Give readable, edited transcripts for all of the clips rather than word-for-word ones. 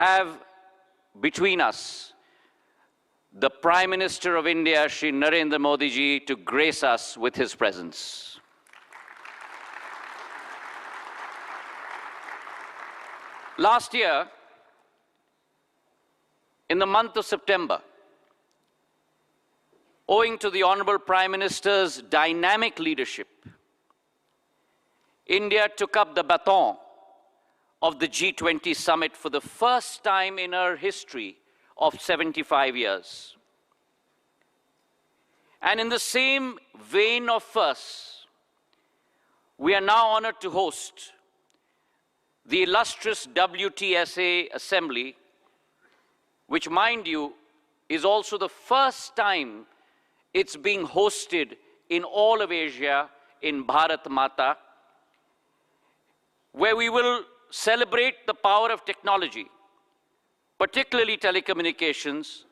have between us the Prime Minister of India, Shri Narendra Modi ji, to grace us with his presence. Last year, in the month of September, owing to the Honorable Prime Minister's dynamic leadership, India took up the baton of the G20 summit for the first time in her history of 75 years. And in the same vein of firsts, we are now honored to host the illustrious WTSA Assembly, which, mind you, is also the first time it's being hosted in all of Asia in Bharat Mata, where we will celebrate the power of technology, particularly telecommunications,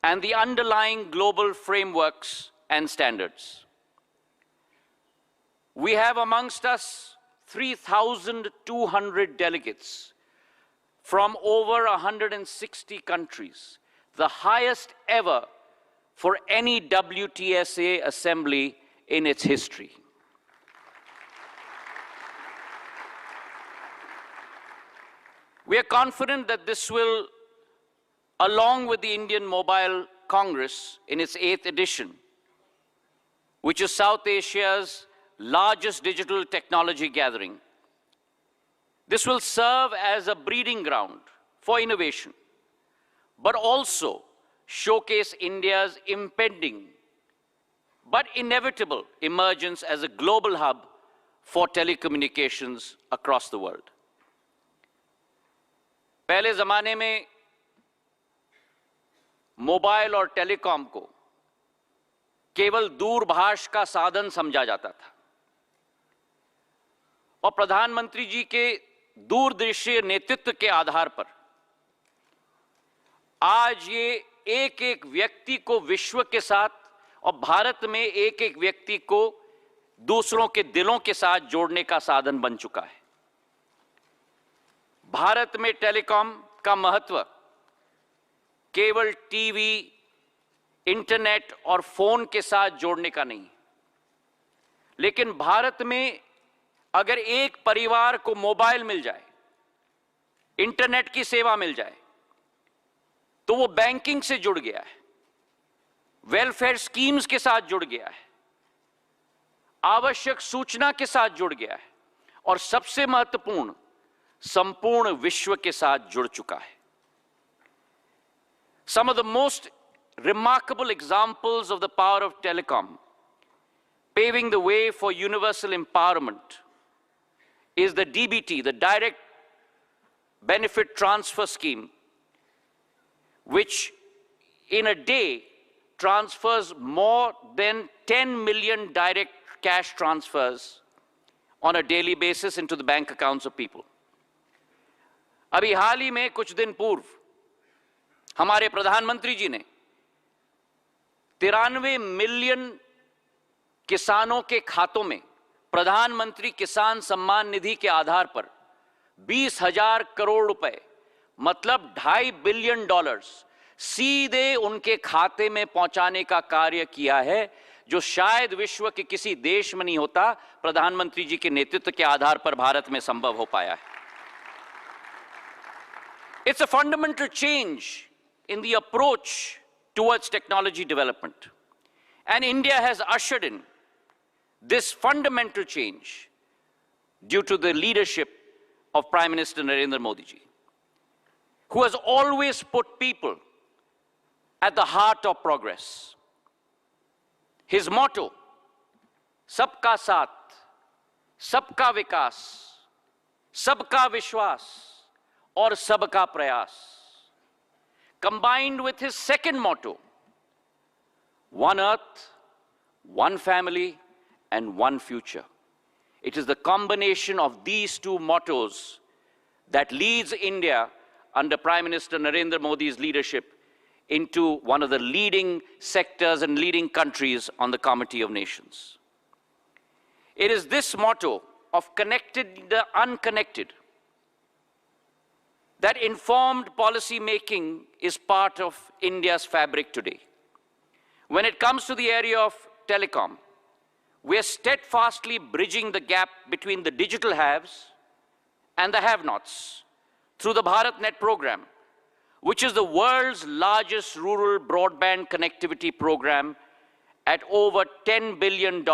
and the underlying global frameworks and standards. We have amongst us 3,200 delegates from over 160 countries, the highest ever for any WTSA assembly in its history. We are confident that this will, along with the Indian Mobile Congress in its 8th edition, which is South Asia's largest digital technology gathering, this will serve as a breeding ground for innovation, but also showcase India's impending but inevitable emergence as a global hub for telecommunications across the world. पहले ज़माने में mobile और telecom को केवल दूरभाष का साधन समझा जाता था और प्रधानमंत्री जी के दूरदृष्टि नेतृत्व के आधार पर आज ये एक एक व्यक्ति को विश्व के साथ और भारत में एक एक व्यक्ति को दूसरों के दिलों के साथ जोड़ने का साधन बन चुका है। भारत में टेलीकॉम का महत्व केवल टीवी, इंटरनेट और फोन के साथ जोड़ने का नहीं, लेकिन भारत में अगर एक परिवार को मोबाइल मिल जाए, इंटरनेट की सेवा मिल जाए, तो वो बैंकिंग से जुड़ गया है, वेलफेयर स्कीम्स के साथ जुड़ गया है, आवश्यक सूचना के साथ जुड़ गया है और सबसे महत्वपूर्ण संपूर्ण विश्व के साथ जुड़ चुका है। Some of the most remarkable examples of the power of telecom, paving the way for universal empowerment, is the DBT, the Direct Benefit Transfer Scheme, which in a day transfers more than 10 million direct cash transfers on a daily basis into the bank accounts of people. अभी हाल ही में कुछ दिन पूर्व हमारे प्रधानमंत्री जी ने 93 million किसानों के खातों में प्रधानमंत्री किसान सम्मान निधि के आधार पर 20,000 करोड़ रुपए, मतलब $2.5 बिलियन सीधे उनके खाते में पहुंचाने का कार्य किया है, जो शायद विश्व के किसी देश में नहीं होता, प्रधानमंत्री जी के नेतृत्व के आधार पर भारत में संभव हो पाया है। It's a fundamental change in the approach towards technology development. And India has ushered in this fundamental change due to the leadership of Prime Minister Narendra Modi ji, who has always put people at the heart of progress. His motto, सबका साथ, सबका विकास, सबका विश्वास और सबका प्रयास, combined with his second motto, one earth, one family, and one future. It is the combination of these two mottos that leads India under Prime Minister Narendra Modi's leadership into one of the leading sectors and leading countries on the Committee of Nations. It is this motto of connected the unconnected that informed policy making is part of India's fabric today. When it comes to the area of telecom, we are steadfastly bridging the gap between the digital haves and the have-nots through the BharatNet program, which is the world's largest rural broadband connectivity program at over $10 billion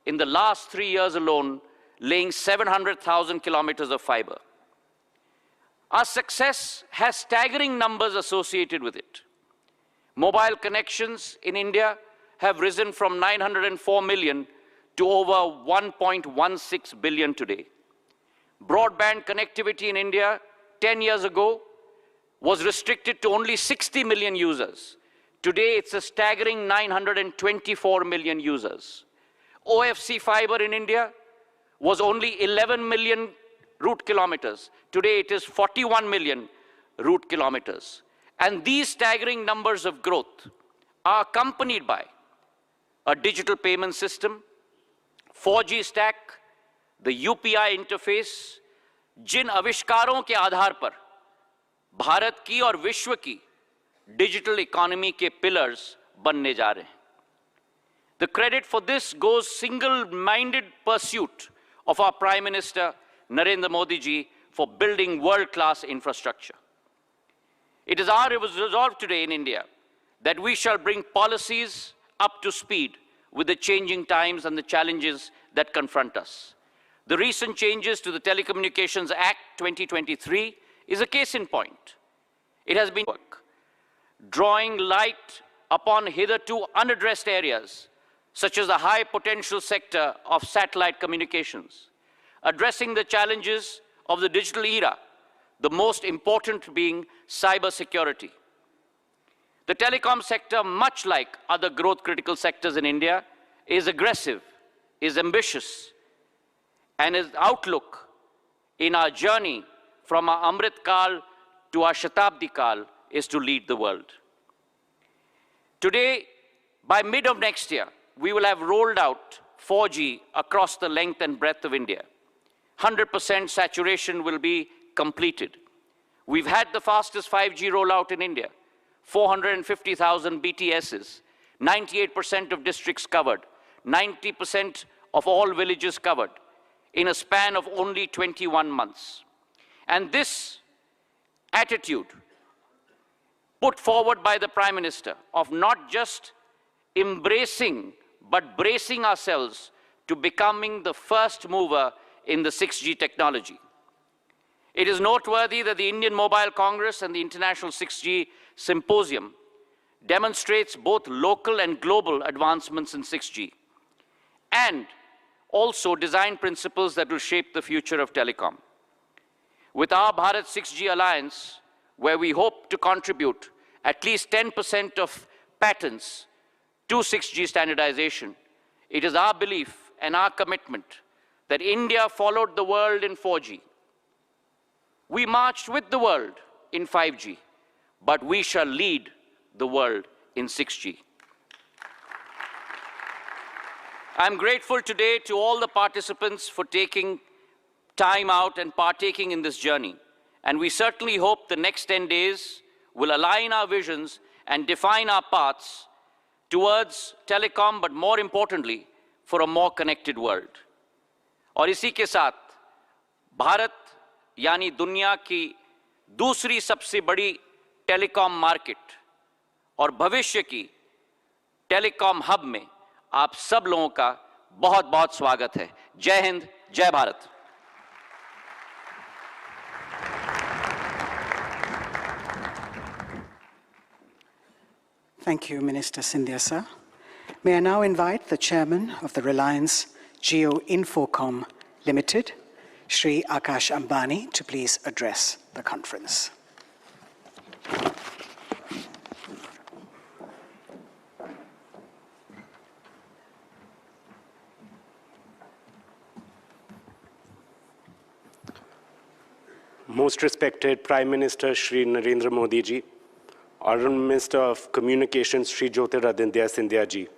in the last 3 years alone, laying 700,000 kilometers of fiber. Our success has staggering numbers associated with it. Mobile connections in India have risen from 904 million to over 1.16 billion today. Broadband connectivity in India 10 years ago was restricted to only 60 million users. Today, it's a staggering 924 million users. OFC fiber in India was only 11 million route kilometers. Today, it is 41 million route kilometers. And these staggering numbers of growth are accompanied by a digital payment system, 4G stack, the UPI interface, जिन आविष्कारों के आधार पर भारत की और विश्व की digital economy के pillars बनने जा रहे हैं. The credit for this goes single-minded pursuit of our Prime Minister Narendra Modi ji for building world-class infrastructure. It is our resolve today in India that we shall bring policies up to speed with the changing times and the challenges that confront us. The recent changes to the Telecommunications Act 2023 is a case in point. It has been work, drawing light upon hitherto unaddressed areas, such as the high potential sector of satellite communications, addressing the challenges of the digital era, the most important being cyber security. The telecom sector, much like other growth critical sectors in India, is aggressive, is ambitious, and its outlook in our journey from our Amrit Kal to our Shatabdi Kal is to lead the world. Today, by mid of next year, we will have rolled out 4G across the length and breadth of India. 100% saturation will be completed. We've had the fastest 5G rollout in India, 450,000 BTSs, 98% of districts covered, 90% of all villages covered, in a span of only 21 months. And this attitude put forward by the Prime Minister of not just embracing but bracing ourselves to becoming the first mover in the 6G technology. It is noteworthy that the Indian Mobile Congress and the International 6G Symposium demonstrates both local and global advancements in 6G, and also design principles that will shape the future of telecom. With our Bharat 6G Alliance, where we hope to contribute at least 10% of patents to 6G standardization, it is our belief and our commitment that India followed the world in 4G. We marched with the world in 5G, but we shall lead the world in 6G. I'm grateful today to all the participants for taking time out and partaking in this journey. And we certainly hope the next 10 days will align our visions and define our paths towards telecom, but more importantly, for a more connected world. और इसी के साथ भारत यानी दुनिया की दूसरी सबसे बड़ी टेलीकॉम मार्केट और भविष्य की टेलीकॉम हब में आप सब लोगों का बहुत बहुत स्वागत है. जय हिंद, जय Bharat. Thank you, Minister Scindia, sir. May I now invite the chairman of the Reliance Jio Infocom Limited, Shri Akash Ambani, to please address the conference. Most respected Prime Minister Shri Narendra Modi ji, Honorable Minister of Communications Shri Jyotiraditya Scindia ji,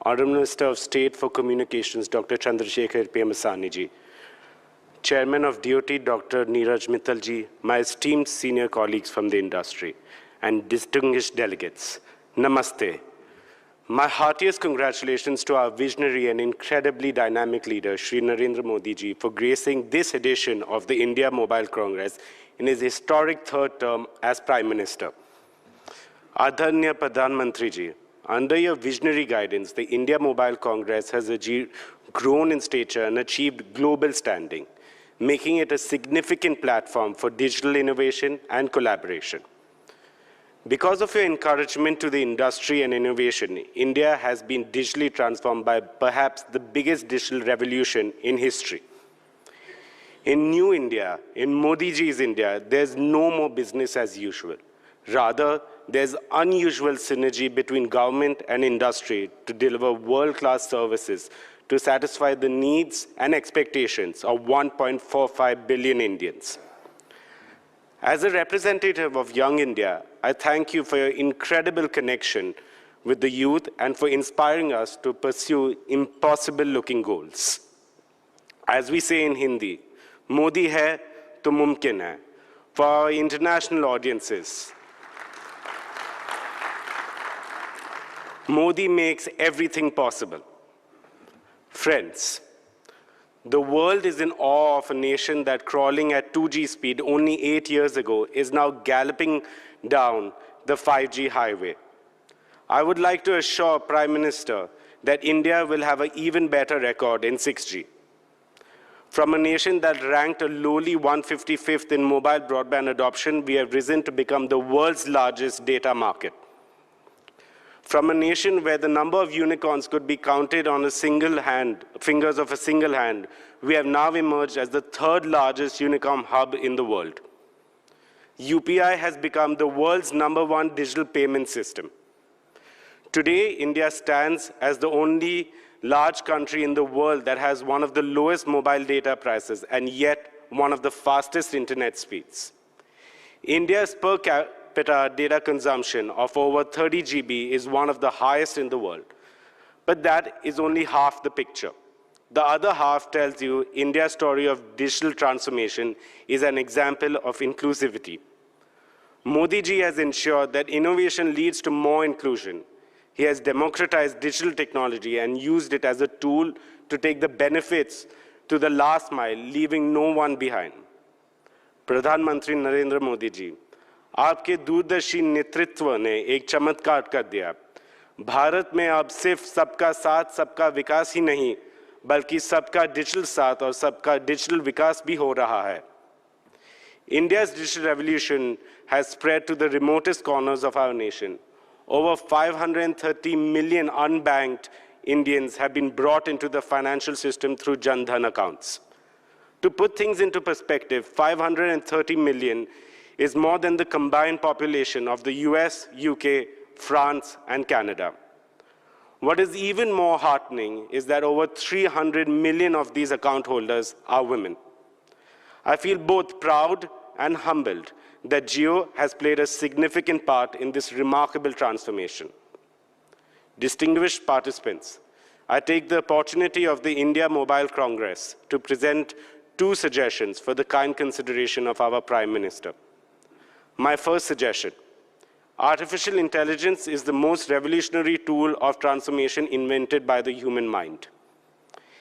Honorable Minister of State for Communications Dr. Chandrasekhar Pemasani ji, Chairman of DOT, Dr. Neeraj Mittalji, my esteemed senior colleagues from the industry, and distinguished delegates, Namaste. My heartiest congratulations to our visionary and incredibly dynamic leader, Shri Narendra Modi ji, for gracing this edition of the India Mobile Congress in his historic third term as Prime Minister. Adharnya Pradhan Mantri ji, under your visionary guidance, the India Mobile Congress has grown in stature and achieved global standing, making it a significant platform for digital innovation and collaboration. Because of your encouragement to the industry and innovation, India has been digitally transformed by perhaps the biggest digital revolution in history. In New India, in Modi ji's India, there's no more business as usual. Rather, there's unusual synergy between government and industry to deliver world-class services to satisfy the needs and expectations of 1.45 billion Indians. As a representative of Young India, I thank you for your incredible connection with the youth and for inspiring us to pursue impossible-looking goals. As we say in Hindi, Modi hai to mumkin hai. For our international audiences, Modi makes everything possible. Friends, the world is in awe of a nation that crawling at 2G speed only 8 years ago is now galloping down the 5G highway. I would like to assure Prime Minister that India will have an even better record in 6G. From a nation that ranked a lowly 155th in mobile broadband adoption, we have risen to become the world's largest data market. From a nation where the number of unicorns could be counted on a single hand, fingers of a single hand, we have now emerged as the third largest unicorn hub in the world. UPI has become the world's #1 digital payment system. Today, India stands as the only large country in the world that has one of the lowest mobile data prices and yet one of the fastest internet speeds. India's per capita data consumption of over 30 GB is one of the highest in the world. But that is only half the picture. The other half tells you India's story of digital transformation is an example of inclusivity. Modi ji has ensured that innovation leads to more inclusion. He has democratized digital technology and used it as a tool to take the benefits to the last mile, leaving no one behind. Pradhan Mantri Narendra Modi ji, आपके दूरदर्शी नेतृत्व ने एक चमत्कार कर दिया। भारत में अब सिर्फ सबका साथ, सबका विकास ही नहीं, बल्कि सबका डिजिटल साथ और सबका डिजिटल विकास भी हो रहा है। India's digital revolution has spread to the remotest corners of our nation. Over 530 million unbanked Indians have been brought into the financial system through Jan Dhan accounts. To put things into perspective, 530 million is more than the combined population of the US, UK, France, and Canada. What is even more heartening is that over 300 million of these account holders are women. I feel both proud and humbled that Jio has played a significant part in this remarkable transformation. Distinguished participants, I take the opportunity of the India Mobile Congress to present 2 suggestions for the kind consideration of our Prime Minister. My first suggestion: artificial intelligence is the most revolutionary tool of transformation invented by the human mind.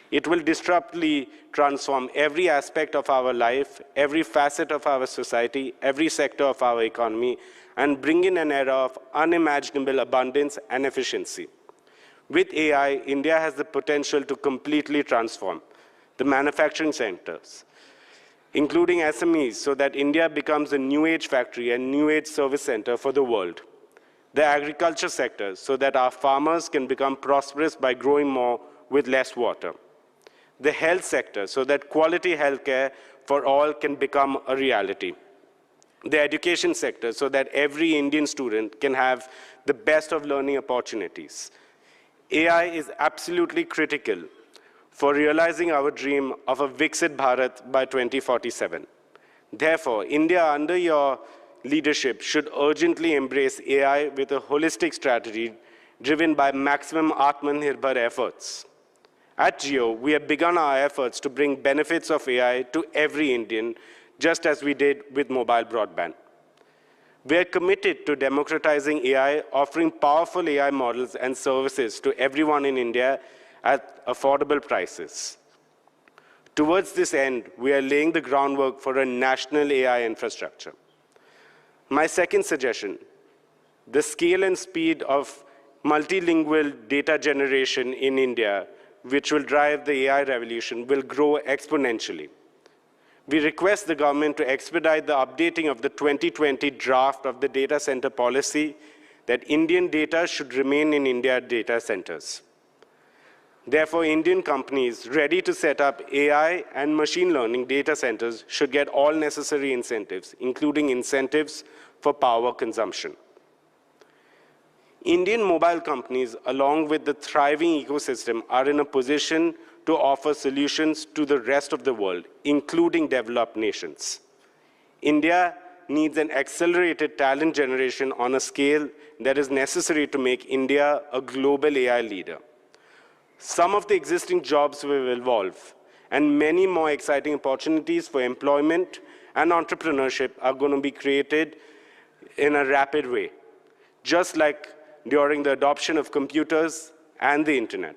It will disruptively transform every aspect of our life, every facet of our society, every sector of our economy, and bring in an era of unimaginable abundance and efficiency. With AI, India has the potential to completely transform the manufacturing sectors, including SMEs, so that India becomes a new age factory and new age service center for the world. The agriculture sector, so that our farmers can become prosperous by growing more with less water. The health sector, so that quality healthcare for all can become a reality. The education sector, so that every Indian student can have the best of learning opportunities. AI is absolutely critical for realizing our dream of a Viksit Bharat by 2047. Therefore, India, under your leadership, should urgently embrace AI with a holistic strategy driven by maximum Atmanirbhar efforts. At Jio, we have begun our efforts to bring benefits of AI to every Indian, just as we did with mobile broadband. We are committed to democratizing AI, offering powerful AI models and services to everyone in India at affordable prices. Towards this end, we are laying the groundwork for a national AI infrastructure. My second suggestion, the scale and speed of multilingual data generation in India, which will drive the AI revolution, will grow exponentially. We request the government to expedite the updating of the 2020 draft of the data center policy that Indian data should remain in India data centers. Therefore, Indian companies ready to set up AI and machine learning data centers should get all necessary incentives, including incentives for power consumption. Indian mobile companies, along with the thriving ecosystem, are in a position to offer solutions to the rest of the world, including developed nations. India needs an accelerated talent generation on a scale that is necessary to make India a global AI leader. Some of the existing jobs will evolve, and many more exciting opportunities for employment and entrepreneurship are going to be created in a rapid way, just like during the adoption of computers and the internet.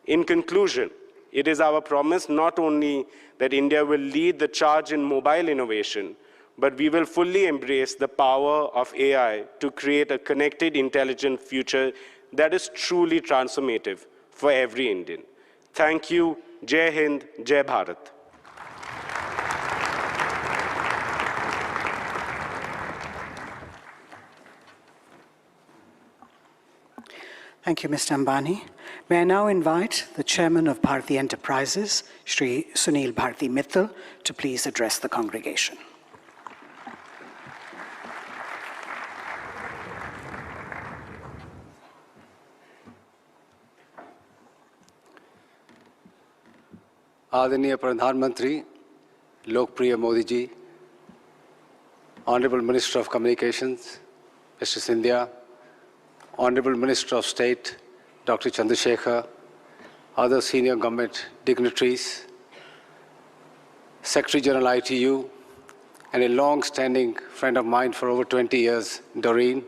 In conclusion, it is our promise not only that India will lead the charge in mobile innovation, but we will fully embrace the power of AI to create a connected, intelligent future that is truly transformative for every Indian. Thank you. Jai Hind, Jai Bharat. Thank you, Mr. Ambani. May I now invite the Chairman of Bharti Enterprises, Shri Sunil Bharti Mittal, to please address the congregation. आदरणीय प्रधानमंत्री लोकप्रिय Modi ji, Honorable Minister of Communications, Mr. Scindia, Honorable Minister of State, Dr. Chandrasekhar, other senior government dignitaries, Secretary General ITU, and a long-standing friend of mine for over 20 years, Doreen,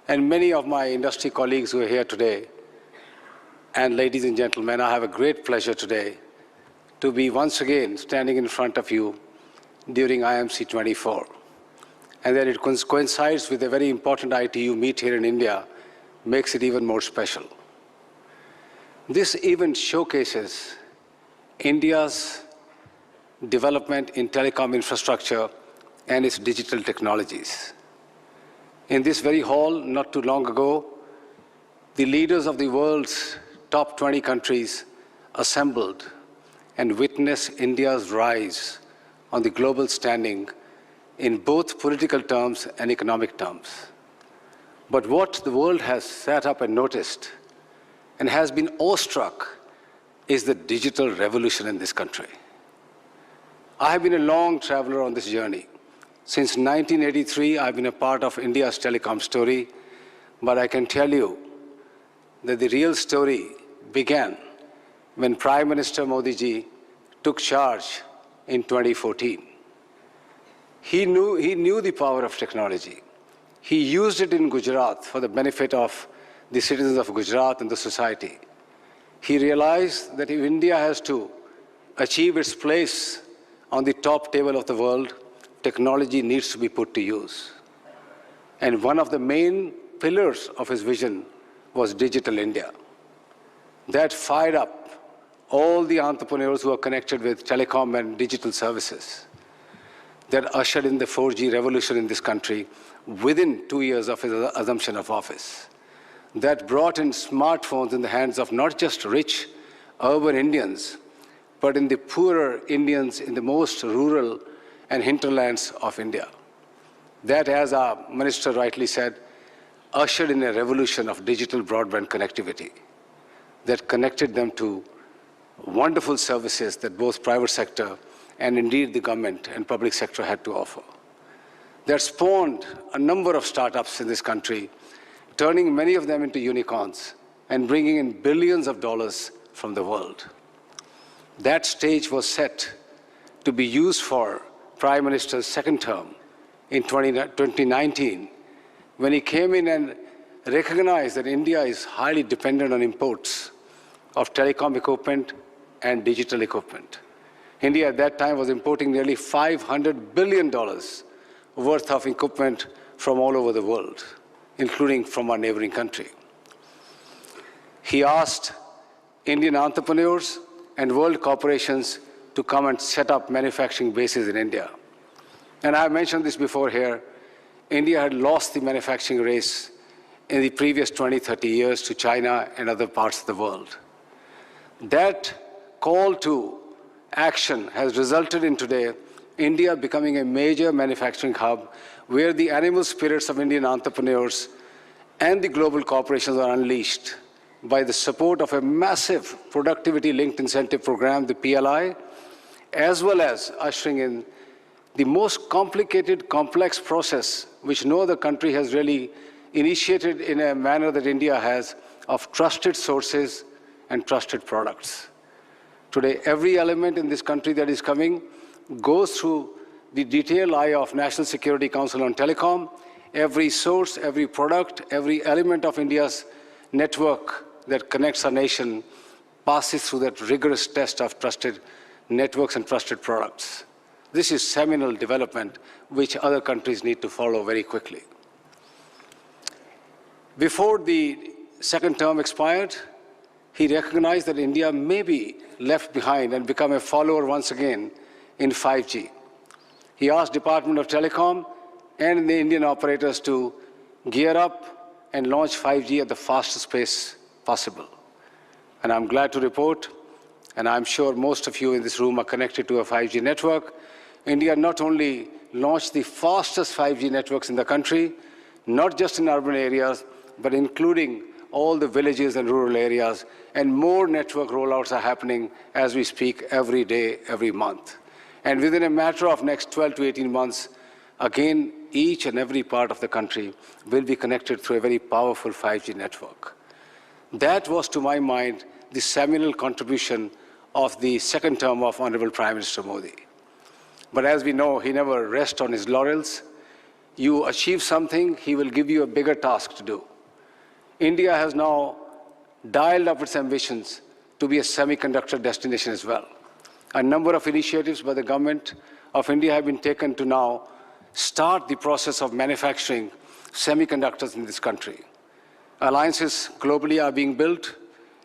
and many of my industry colleagues who are here today. And ladies and gentlemen, I have a great pleasure today to be once again standing in front of you during IMC 24. And that it coincides with a very important ITU meet here in India makes it even more special. This event showcases India's development in telecom infrastructure and its digital technologies. In this very hall, not too long ago, the leaders of the world's top 20 countries assembled and witness India's rise on the global standing in both political terms and economic terms. But what the world has sat up and noticed and has been awestruck is the digital revolution in this country. I have been a long traveler on this journey. Since 1983, I've been a part of India's telecom story, but I can tell you that the real story began when Prime Minister Modi ji took charge in 2014. He knew the power of technology. He used it in Gujarat for the benefit of the citizens of Gujarat and the society. He realized that if India has to achieve its place on the top table of the world, technology needs to be put to use. And one of the main pillars of his vision was Digital India. That fired up all the entrepreneurs who are connected with telecom and digital services. That ushered in the 4G revolution in this country within 2 years of his assumption of office. That brought in smartphones in the hands of not just rich urban Indians, but in the poorer Indians in the most rural and hinterlands of India. That, as our minister rightly said, ushered in a revolution of digital broadband connectivity that connected them to wonderful services that both private sector and indeed the government and public sector had to offer. That spawned a number of startups in this country, turning many of them into unicorns and bringing in billions of dollars from the world. That stage was set to be used for Prime Minister's second term in 2019, when he came in and recognized that India is highly dependent on imports of telecom equipment and digital equipment. India at that time was importing nearly $500 billion worth of equipment from all over the world, including from our neighboring country. He asked Indian entrepreneurs and world corporations to come and set up manufacturing bases in India. And I mentioned this before here, India had lost the manufacturing race in the previous 20, 30 years to China and other parts of the world. That call to action has resulted in today India becoming a major manufacturing hub where the animal spirits of Indian entrepreneurs and the global corporations are unleashed by the support of a massive productivity-linked incentive program, the PLI, as well as ushering in the most complicated, complex process, which no other country has really initiated in a manner that India has, of trusted sources and trusted products. Today, every element in this country that is coming goes through the detailed eye of National Security Council on Telecom. Every source, every product, every element of India's network that connects our nation passes through that rigorous test of trusted networks and trusted products. This is seminal development which other countries need to follow very quickly. Before the second term expired, he recognized that India may be left behind and become a follower once again in 5G. He asked Department of Telecom and the Indian operators to gear up and launch 5G at the fastest pace possible. And I'm glad to report, and I'm sure most of you in this room are connected to a 5G network, India not only launched the fastest 5G networks in the country, not just in urban areas, but including all the villages and rural areas, and more network rollouts are happening as we speak every day, every month. And within a matter of next 12 to 18 months, again, each and every part of the country will be connected through a very powerful 5G network. That was, to my mind, the seminal contribution of the second term of Honorable Prime Minister Modi. But as we know, he never rests on his laurels. You achieve something, he will give you a bigger task to do. India has now dialed up its ambitions to be a semiconductor destination as well. A number of initiatives by the government of India have been taken to now start the process of manufacturing semiconductors in this country. Alliances globally are being built.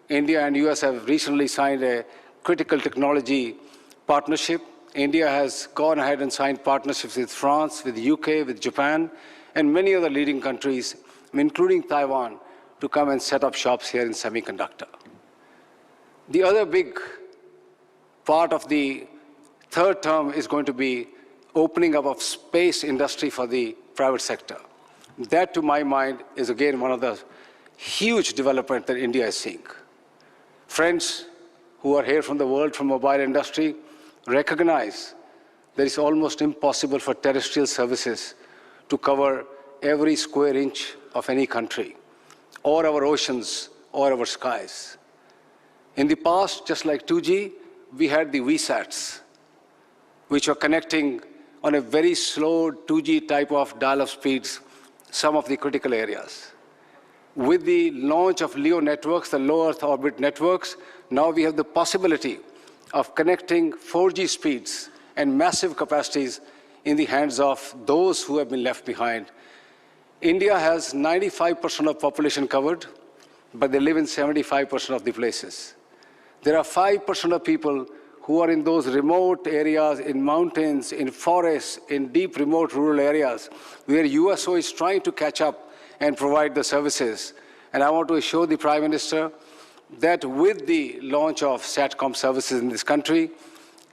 India and US have recently signed a critical technology partnership. India has gone ahead and signed partnerships with France, with the UK, with Japan, and many other leading countries, including Taiwan, to come and set up shops here in semiconductor. The other big part of the third term is going to be opening up of space industry for the private sector. That, to my mind, is again one of the huge developments that India is seeing. Friends who are here from the world, from mobile industry, recognize that it's almost impossible for terrestrial services to cover every square inch of any country, or our oceans, or our skies. In the past, just like 2G, we had the VSATs, which were connecting on a very slow 2G type of dial-up speeds some of the critical areas. With the launch of LEO networks, the low Earth orbit networks, now we have the possibility of connecting 4G speeds and massive capacities in the hands of those who have been left behind. India has 95% of population covered, but they live in 75% of the places. There are 5% of people who are in those remote areas, in mountains, in forests, in deep remote rural areas, where USO is trying to catch up and provide the services. And I want to assure the Prime Minister that with the launch of SATCOM services in this country,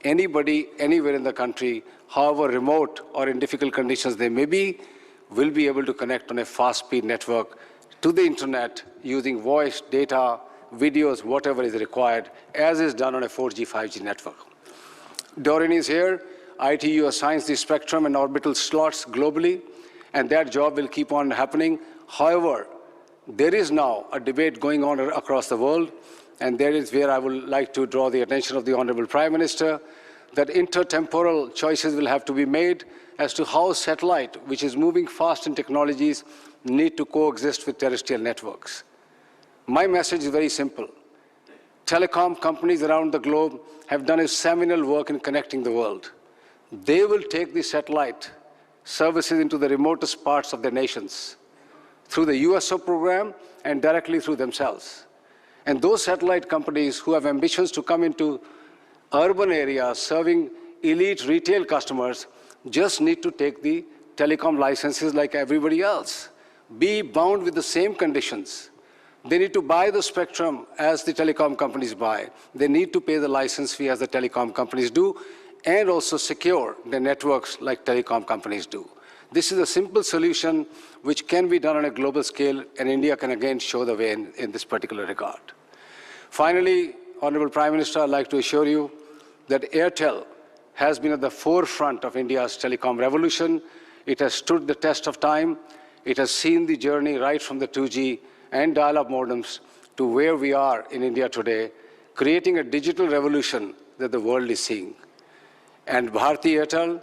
anybody, anywhere in the country, however remote or in difficult conditions they may be, will be able to connect on a fast-speed network to the internet using voice, data, videos, whatever is required, as is done on a 4G, 5G network. Doreen is here. ITU assigns the spectrum and orbital slots globally, and that job will keep on happening. However, there is now a debate going on across the world and there is where I would like to draw the attention of the Honorable Prime Minister, that intertemporal choices will have to be made as to how satellite, which is moving fast in technologies, need to coexist with terrestrial networks. My message is very simple. Telecom companies around the globe have done a seminal work in connecting the world. They will take the satellite services into the remotest parts of their nations through the USO program and directly through themselves. And those satellite companies who have ambitions to come into urban areas serving elite retail customers just need to take the telecom licenses like everybody else, be bound with the same conditions. They need to buy the spectrum as the telecom companies buy. They need to pay the license fee as the telecom companies do, and also secure the networks like telecom companies do. This is a simple solution which can be done on a global scale, and India can again show the way in this particular regard. Finally, Honorable Prime Minister, I'd like to assure you that Airtel has been at the forefront of India's telecom revolution. It has stood the test of time. It has seen the journey right from the 2G and dial-up modems to where we are in India today, creating a digital revolution that the world is seeing. And Bharti Airtel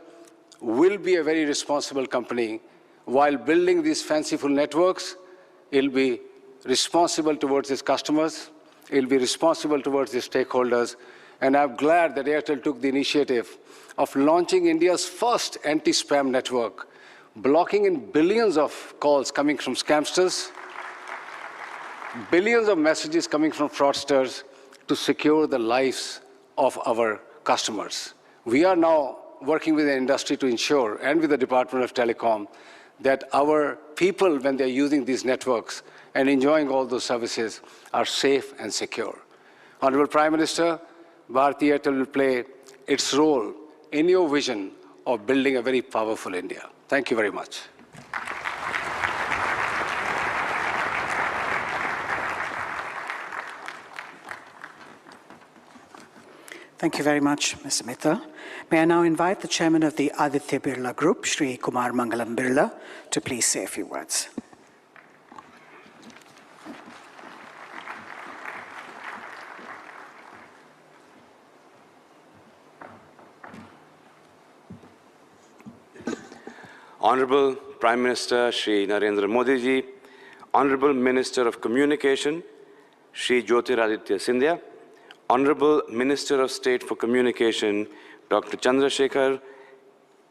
will be a very responsible company. While building these fanciful networks, it'll be responsible towards its customers, it'll be responsible towards its stakeholders, and I'm glad that Airtel took the initiative of launching India's first anti-spam network, blocking in billions of calls coming from scamsters, billions of messages coming from fraudsters to secure the lives of our customers. We are now working with the industry to ensure, and with the Department of Telecom, that our people, when they're using these networks and enjoying all those services, are safe and secure. Honorable Prime Minister, Bharti Airtel will play its role in your vision of building a very powerful India. Thank you very much. Thank you very much, Mr. Mitra. May I now invite the chairman of the Aditya Birla Group, Shri Kumar Mangalam Birla, to please say a few words. Honorable Prime Minister Shri Narendra Modi ji, Honorable Minister of Communication Shri Jyotiraditya Scindia, Honorable Minister of State for Communication Dr. Chandrasekhar,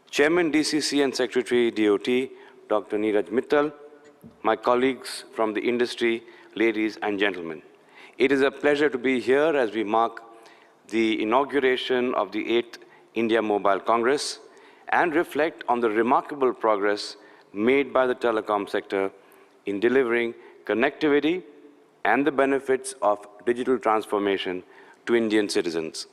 Chairman DCC and Secretary DOT Dr. Neeraj Mittal, my colleagues from the industry, ladies and gentlemen. It is a pleasure to be here as we mark the inauguration of the 8th India Mobile Congress and reflect on the remarkable progress made by the telecom sector in delivering connectivity and the benefits of digital transformation to Indian citizens.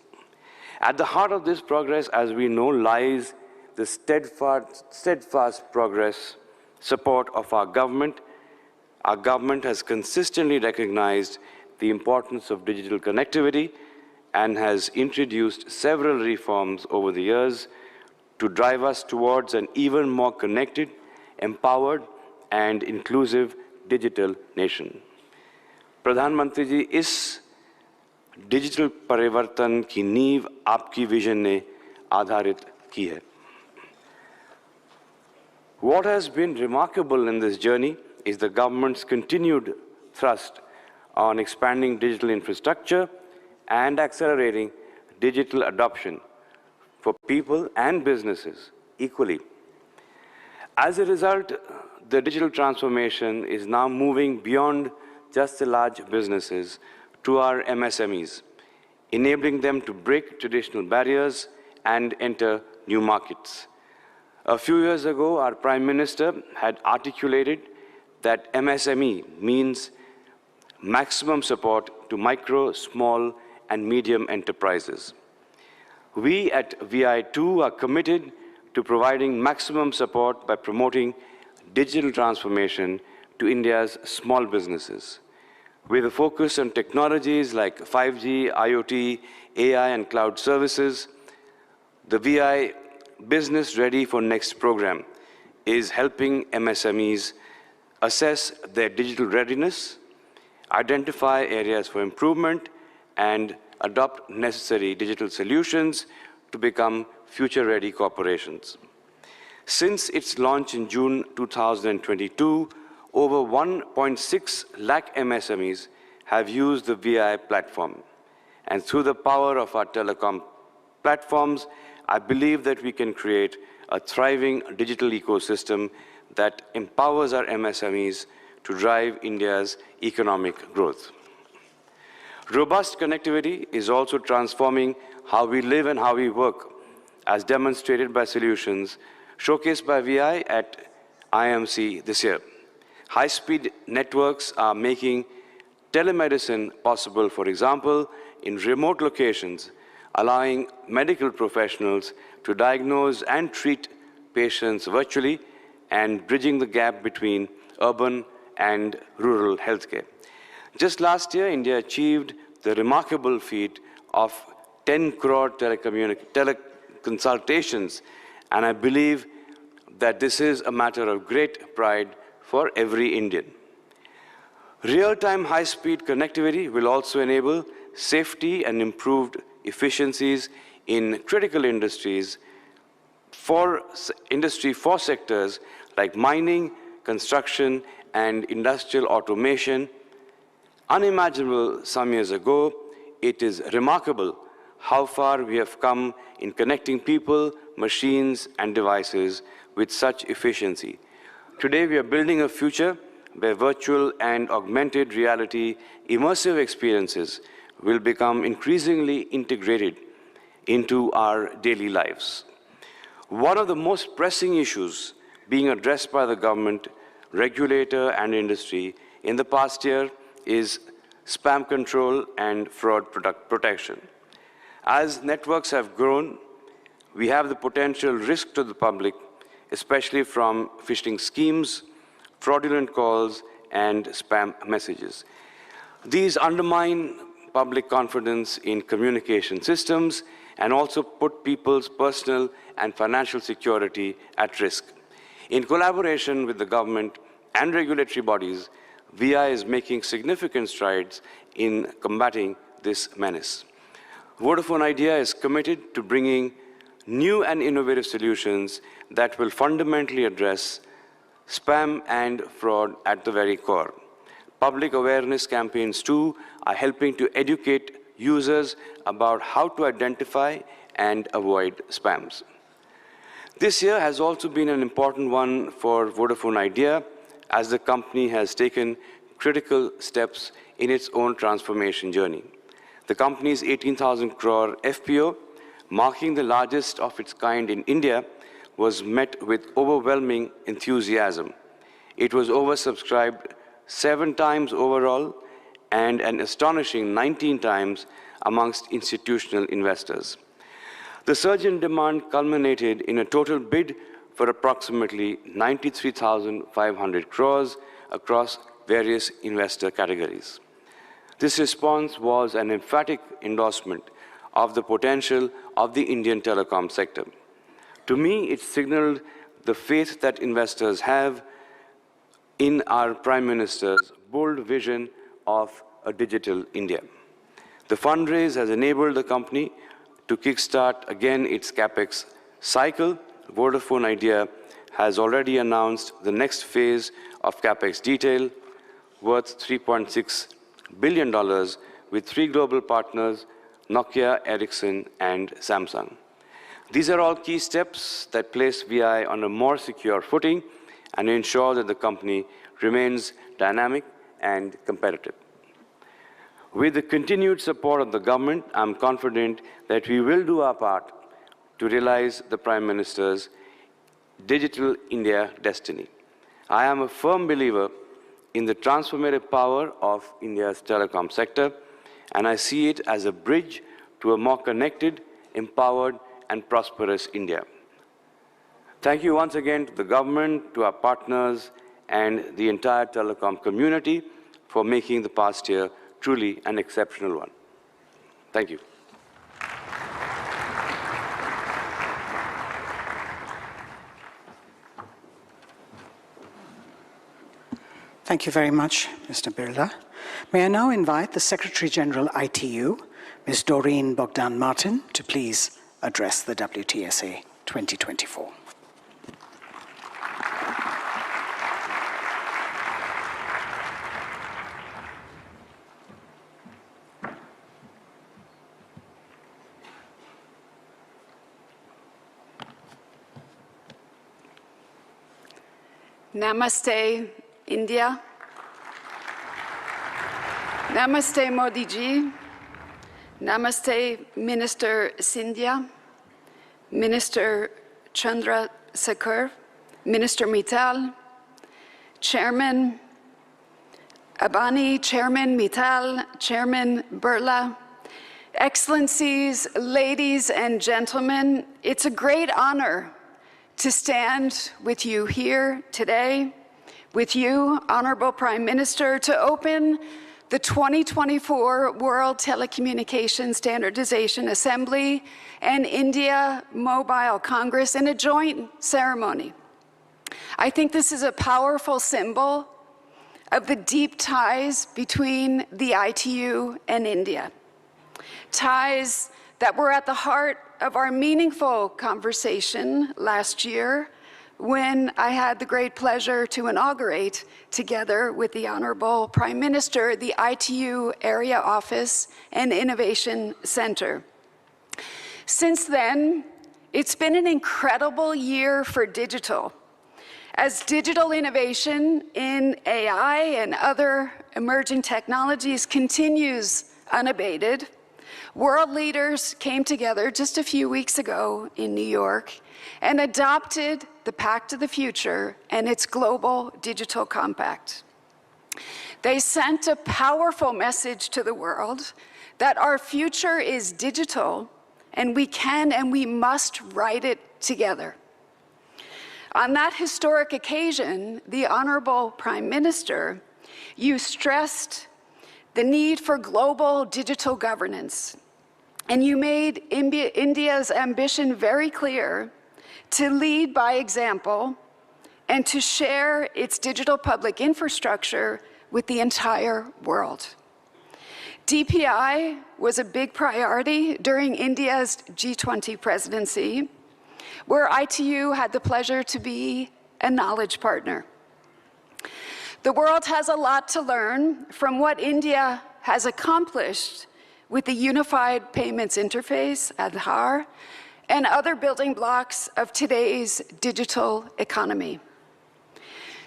At the heart of this progress, as we know, lies the steadfast progress support of our government. Our government has consistently recognized the importance of digital connectivity and has introduced several reforms over the years to drive us towards an even more connected, empowered, and inclusive digital nation. Pradhan Mantri ji, इस digital परिवर्तन की नींव आपकी vision ने आधारित की है. What has been remarkable in this journey is the government's continued thrust on expanding digital infrastructure and accelerating digital adoption for people and businesses equally. As a result, the digital transformation is now moving beyond just the large businesses to our MSMEs, enabling them to break traditional barriers and enter new markets. A few years ago, our Prime Minister had articulated that MSME means maximum support to micro, small, and medium enterprises. We at VI2 are committed to providing maximum support by promoting digital transformation to India's small businesses. With a focus on technologies like 5G, IoT, AI, and cloud services, the VI Business Ready for Next program is helping MSMEs assess their digital readiness, identify areas for improvement, and adopt necessary digital solutions to become future-ready corporations. Since its launch in June 2022, over 1.6 lakh MSMEs have used the VI platform. And through the power of our telecom platforms, I believe that we can create a thriving digital ecosystem that empowers our MSMEs to drive India's economic growth. Robust connectivity is also transforming how we live and how we work, as demonstrated by solutions showcased by VI at IMC this year. High-speed networks are making telemedicine possible, for example, in remote locations, allowing medical professionals to diagnose and treat patients virtually and bridging the gap between urban and rural healthcare. Just last year, India achieved the remarkable feat of 10 crore teleconsultations, and I believe that this is a matter of great pride for every Indian. Real-time high-speed connectivity will also enable safety and improved efficiencies in critical industries for sectors like mining, construction, and industrial automation. Unimaginable some years ago, it is remarkable how far we have come in connecting people, machines, and devices with such efficiency. Today, we are building a future where virtual and augmented reality immersive experiences will become increasingly integrated into our daily lives. One of the most pressing issues being addressed by the government, regulator, and industry in the past year is spam control and fraud protection. As networks have grown, we have the potential risk to the public, especially from phishing schemes, fraudulent calls, and spam messages. These undermine public confidence in communication systems and also put people's personal and financial security at risk. In collaboration with the government and regulatory bodies, VI is making significant strides in combating this menace. Vodafone Idea is committed to bringing new and innovative solutions that will fundamentally address spam and fraud at the very core. Public awareness campaigns, too, are helping to educate users about how to identify and avoid spams. This year has also been an important one for Vodafone Idea, as the company has taken critical steps in its own transformation journey. The company's 18,000 crore FPO, marking the largest of its kind in India, was met with overwhelming enthusiasm. It was oversubscribed 7 times overall and an astonishing 19 times amongst institutional investors. The surge in demand culminated in a total bid for approximately 93,500 crores across various investor categories. This response was an emphatic endorsement of the potential of the Indian telecom sector. To me, it signaled the faith that investors have in our Prime Minister's bold vision of a digital India. The fundraise has enabled the company to kickstart again its CapEx cycle. Vodafone Idea has already announced the next phase of CapEx detail worth $3.6 billion with 3 global partners, Nokia, Ericsson, and Samsung. These are all key steps that place VI on a more secure footing and ensure that the company remains dynamic and competitive. With the continued support of the government, I'm confident that we will do our part to realize the Prime Minister's Digital India destiny. I am a firm believer in the transformative power of India's telecom sector, and I see it as a bridge to a more connected, empowered, and prosperous India. Thank you once again to the government, to our partners, and the entire telecom community for making the past year truly an exceptional one. Thank you. Thank you very much, Mr. Birla. May I now invite the Secretary General, ITU, Ms. Doreen Bogdan-Martin to please address the WTSA 2024. Namaste, India. Namaste, Modi ji. Namaste, Minister Sindhya, Minister Chandrasekhar, Minister Mittal, Chairman Abani, Chairman Mittal, Chairman Birla, Excellencies, ladies and gentlemen, it's a great honor to stand with you here today, with you, Honorable Prime Minister, to open the 2024 World Telecommunication Standardization Assembly and India Mobile Congress in a joint ceremony. I think this is a powerful symbol of the deep ties between the ITU and India. Ties that were at the heart of our meaningful conversation last year when I had the great pleasure to inaugurate, together with the Honorable Prime Minister, the ITU Area Office and Innovation Center. Since then, it's been an incredible year for digital. As digital innovation in AI and other emerging technologies continues unabated, world leaders came together just a few weeks ago in New York and adopted the Pact of the Future and its Global Digital Compact. They sent a powerful message to the world that our future is digital and we can and we must write it together. On that historic occasion, the Honorable Prime Minister, you stressed the need for global digital governance, and you made India's ambition very clear to lead by example and to share its digital public infrastructure with the entire world. DPI was a big priority during India's G20 presidency, where ITU had the pleasure to be a knowledge partner. The world has a lot to learn from what India has accomplished with the Unified Payments Interface, Aadhaar, and other building blocks of today's digital economy.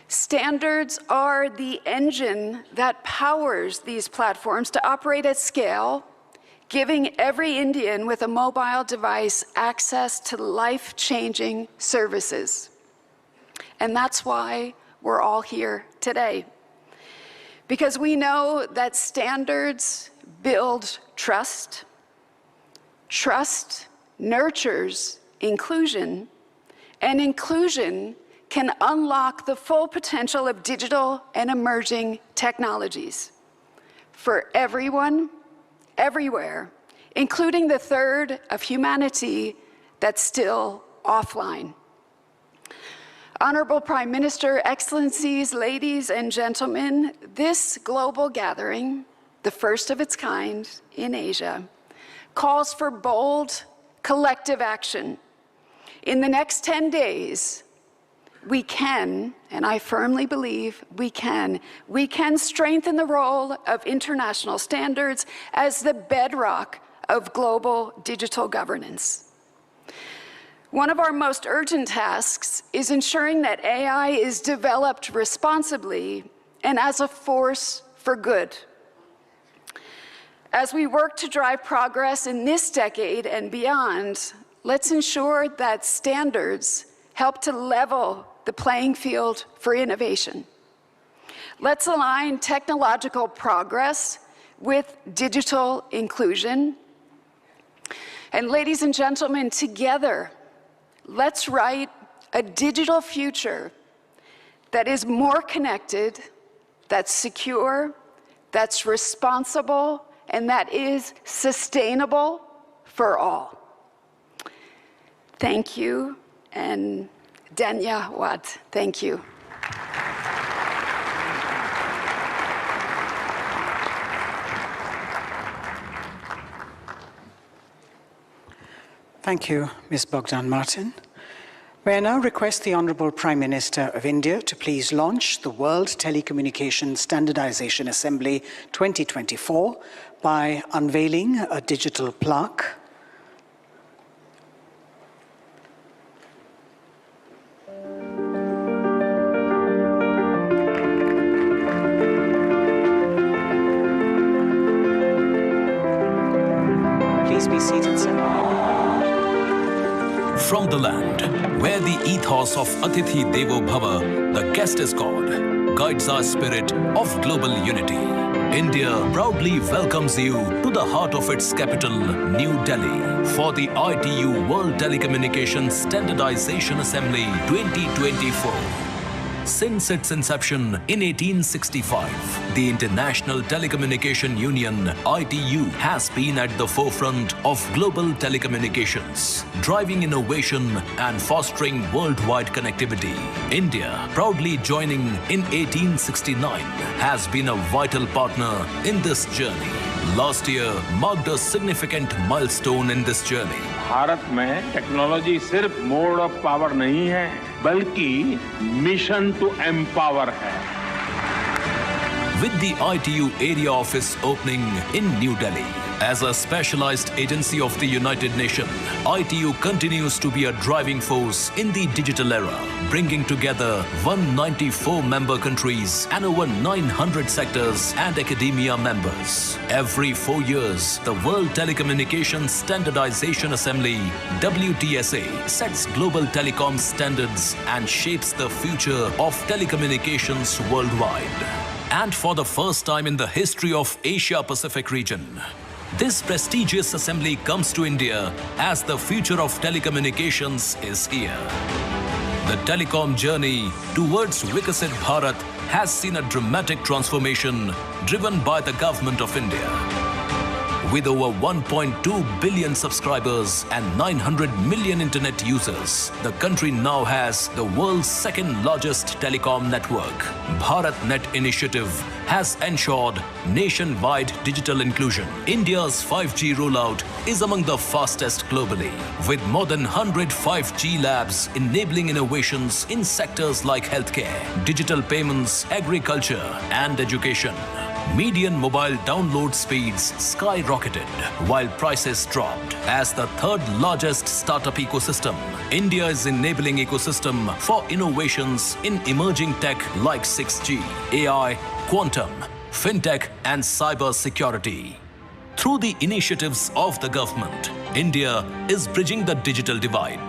Standards are the engine that powers these platforms to operate at scale, giving every Indian with a mobile device access to life-changing services. And that's why we're all here today. Because we know that standards build trust. Trust nurtures inclusion, and inclusion can unlock the full potential of digital and emerging technologies for everyone, everywhere, including the third of humanity that's still offline. Honorable Prime Minister, Excellencies, ladies and gentlemen, this global gathering, the first of its kind in Asia, calls for bold, collective action. In the next 10 days, we can, and I firmly believe we can strengthen the role of international standards as the bedrock of global digital governance. One of our most urgent tasks is ensuring that AI is developed responsibly and as a force for good. As we work to drive progress in this decade and beyond, let's ensure that standards help to level the playing field for innovation. Let's align technological progress with digital inclusion. And ladies and gentlemen, together, let's write a digital future that is more connected, that's secure, that's responsible, and that is sustainable for all. Thank you, and Dhanyawad. Thank you. Thank you, Ms. Bogdan Martin. May I now request the Honourable Prime Minister of India to please launch the World Telecommunication Standardization Assembly 2024 by unveiling a digital plaque. Please be seated, sir. From the land where the ethos of Atithi Devo Bhava, the guest is God, guides our spirit of global unity, India proudly welcomes you to the heart of its capital, New Delhi, for the ITU World Telecommunication Standardization Assembly 2024. Since its inception in 1865, the International Telecommunication Union, ITU, has been at the forefront of global telecommunications, driving innovation and fostering worldwide connectivity. India, proudly joining in 1869, has been a vital partner in this journey. Last year marked a significant milestone in this journey. Bharat में technology सिर्फ mode of power नहीं है, बल्कि mission to empower है. With the ITU area office opening in New Delhi, as a specialized agency of the United Nations, ITU continues to be a driving force in the digital era, bringing together 194 member countries and over 900 sectors and academia members. Every 4 years, the World Telecommunication Standardization Assembly, WTSA, sets global telecom standards and shapes the future of telecommunications worldwide. And for the first time in the history of Asia-Pacific region, this prestigious assembly comes to India as the future of telecommunications is here. The telecom journey towards Vikasit Bharat has seen a dramatic transformation driven by the government of India. With over 1.2 billion subscribers and 900 million internet users, the country now has the world's second largest telecom network. BharatNet initiative has ensured nationwide digital inclusion. India's 5G rollout is among the fastest globally, with more than 100 5G labs enabling innovations in sectors like healthcare, digital payments, agriculture, and education. Median mobile download speeds skyrocketed while prices dropped. As the third largest startup ecosystem, India is enabling ecosystem for innovations in emerging tech like 6G, AI, quantum, fintech and cyber security. Through the initiatives of the government, India is bridging the digital divide.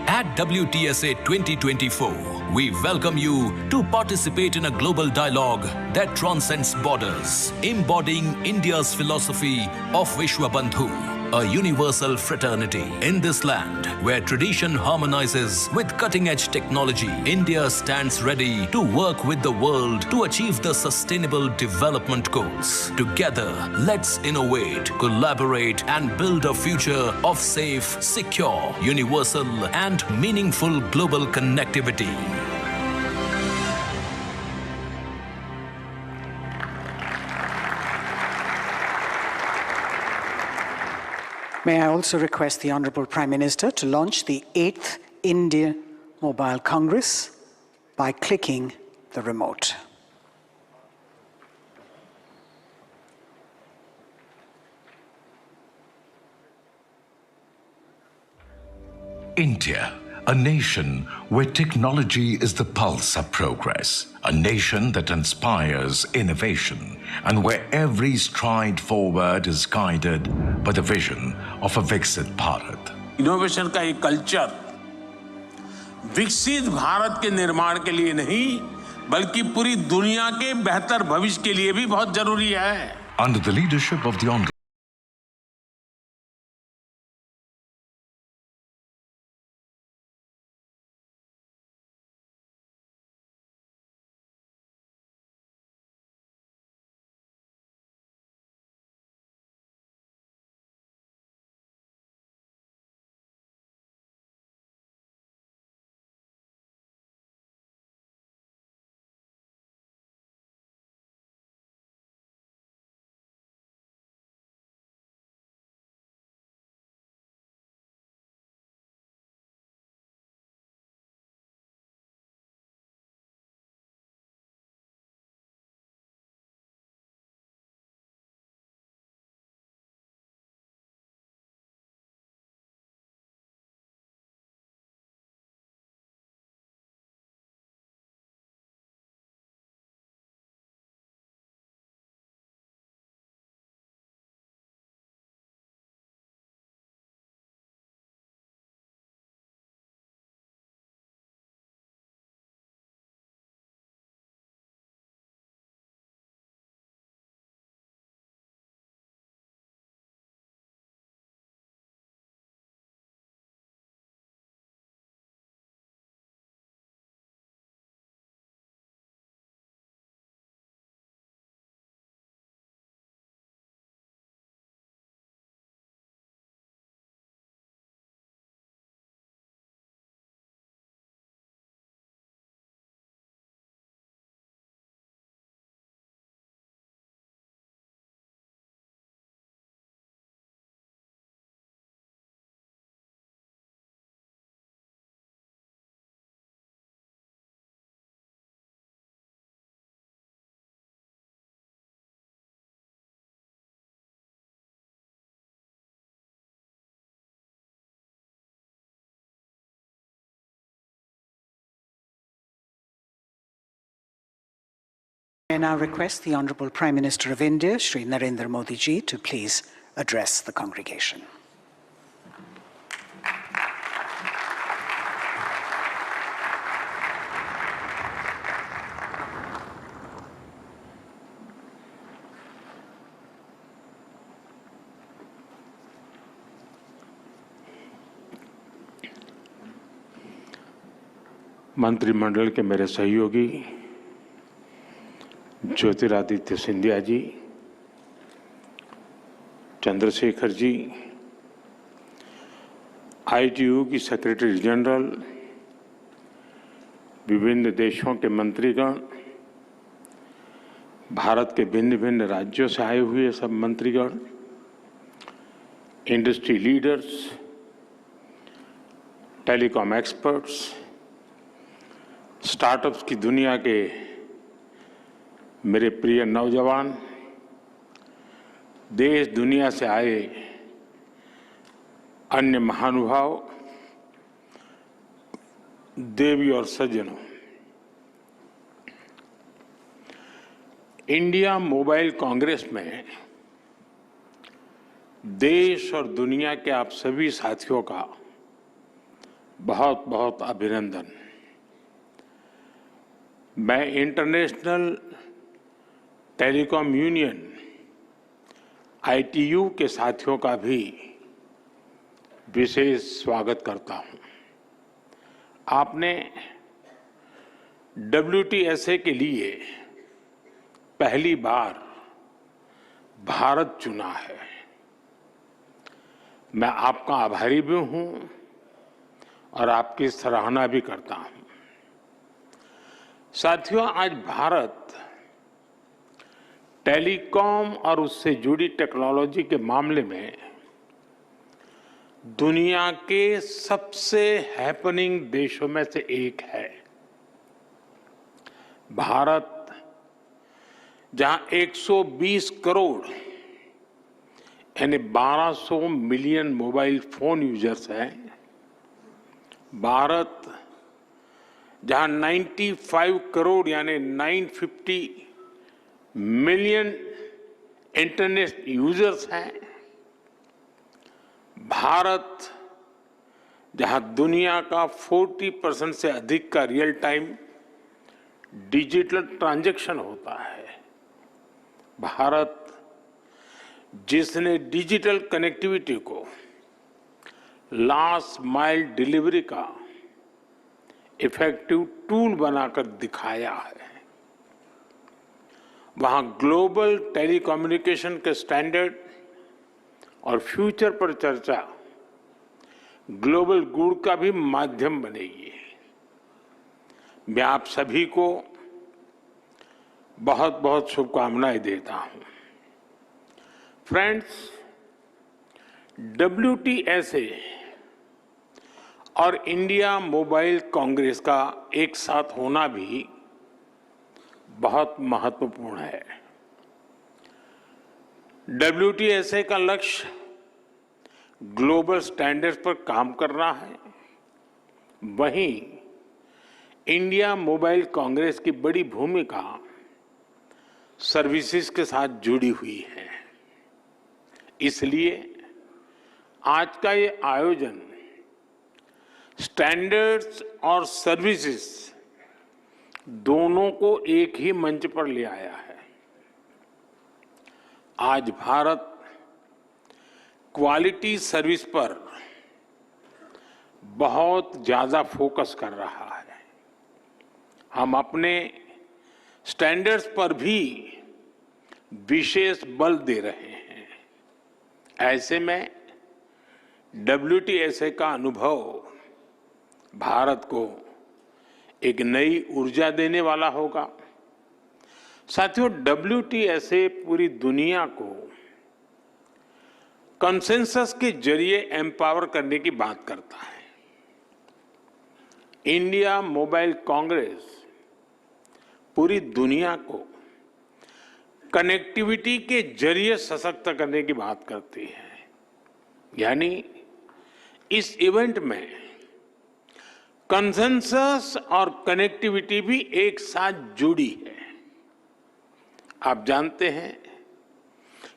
At WTSA 2024, we welcome you to participate in a global dialogue that transcends borders, embodying India's philosophy of Vishwabandhu, a universal fraternity. In this land, where tradition harmonizes with cutting-edge technology, India stands ready to work with the world to achieve the sustainable development goals. Together, let's innovate, collaborate, and build a future of safe, secure, universal, and meaningful global connectivity. May I also request the Honourable Prime Minister to launch the 8th India Mobile Congress by clicking the remote. India, a nation where technology is the pulse of progress, a nation that inspires innovation, and where every stride forward is guided by the vision of a Viksit Bharat. Innovation का एक culture विकसित भारत के निर्माण के लिए नहीं, बल्कि पूरी दुनिया के बेहतर भविष्य के लिए भी बहुत जरूरी है. Under the leadership of the I now request the Honourable Prime Minister of India, Shri Narendra Modi ji, to please address the congregation. मंत्रिमंडल के मेरे सहयोगी ज्योतिरादित्य सिंधिया जी, चंद्रशेखर जी, ITU की सेक्रेटरी जनरल, विभिन्न देशों के मंत्रीगण, भारत के भिन्न भिन्न राज्यों से आए हुए सब मंत्रीगण, industry leaders, telecom experts, startups की दुनिया के मेरे प्रिय नौजवान, देश दुनिया से आए अन्य महानुभाव, देवी और सज्जनों, इंडिया मोबाइल कांग्रेस में देश और दुनिया के आप सभी साथियों का बहुत बहुत अभिनंदन। मैं इंटरनेशनल टेलीकॉम यूनियन ITU के साथियों का भी विशेष स्वागत करता हूं। आपने WTSA के लिए पहली बार भारत चुना है। मैं आपका आभारी भी हूं और आपकी सराहना भी करता हूं। साथियों, आज भारत टेलीकॉम और उससे जुड़ी टेक्नोलॉजी के मामले में दुनिया के सबसे हैपनिंग देशों में से एक है। भारत, जहां 120 करोड़ यानी 1200 मिलियन मोबाइल फोन यूजर्स हैं, भारत जहां 95 करोड़ यानी 950 मिलियन इंटरनेट यूजर्स हैं, भारत जहां दुनिया का 40% से अधिक का रियल टाइम डिजिटल ट्रांजैक्शन होता है, भारत जिसने डिजिटल कनेक्टिविटी को लास्ट माइल डिलीवरी का इफेक्टिव टूल बनाकर दिखाया है, वहां ग्लोबल टेलीकम्युनिकेशन के स्टैंडर्ड और फ्यूचर पर चर्चा ग्लोबल गुड का भी माध्यम बनेगी। मैं आप सभी को बहुत बहुत शुभकामनाएं देता हूं। फ्रेंड्स, WTSA और इंडिया मोबाइल कांग्रेस का एक साथ होना भी बहुत महत्वपूर्ण है। WTSA का लक्ष्य ग्लोबल स्टैंडर्ड्स पर काम करना है, वहीं इंडिया मोबाइल कांग्रेस की बड़ी भूमिका सर्विसेज के साथ जुड़ी हुई है। इसलिए आज का ये आयोजन स्टैंडर्ड्स और सर्विसेज दोनों को एक ही मंच पर ले आया है। आज भारत क्वालिटी सर्विस पर बहुत ज्यादा फोकस कर रहा है। हम अपने स्टैंडर्ड्स पर भी विशेष बल दे रहे हैं। ऐसे में WTSA का अनुभव भारत को एक नई ऊर्जा देने वाला होगा। साथियों, WTSA पूरी दुनिया को कंसेंसस के जरिए एम्पावर करने की बात करता है। इंडिया मोबाइल कांग्रेस पूरी दुनिया को कनेक्टिविटी के जरिए सशक्त करने की बात करती है। यानी इस इवेंट में कंसेंसस और कनेक्टिविटी भी एक साथ जुड़ी है। आप जानते हैं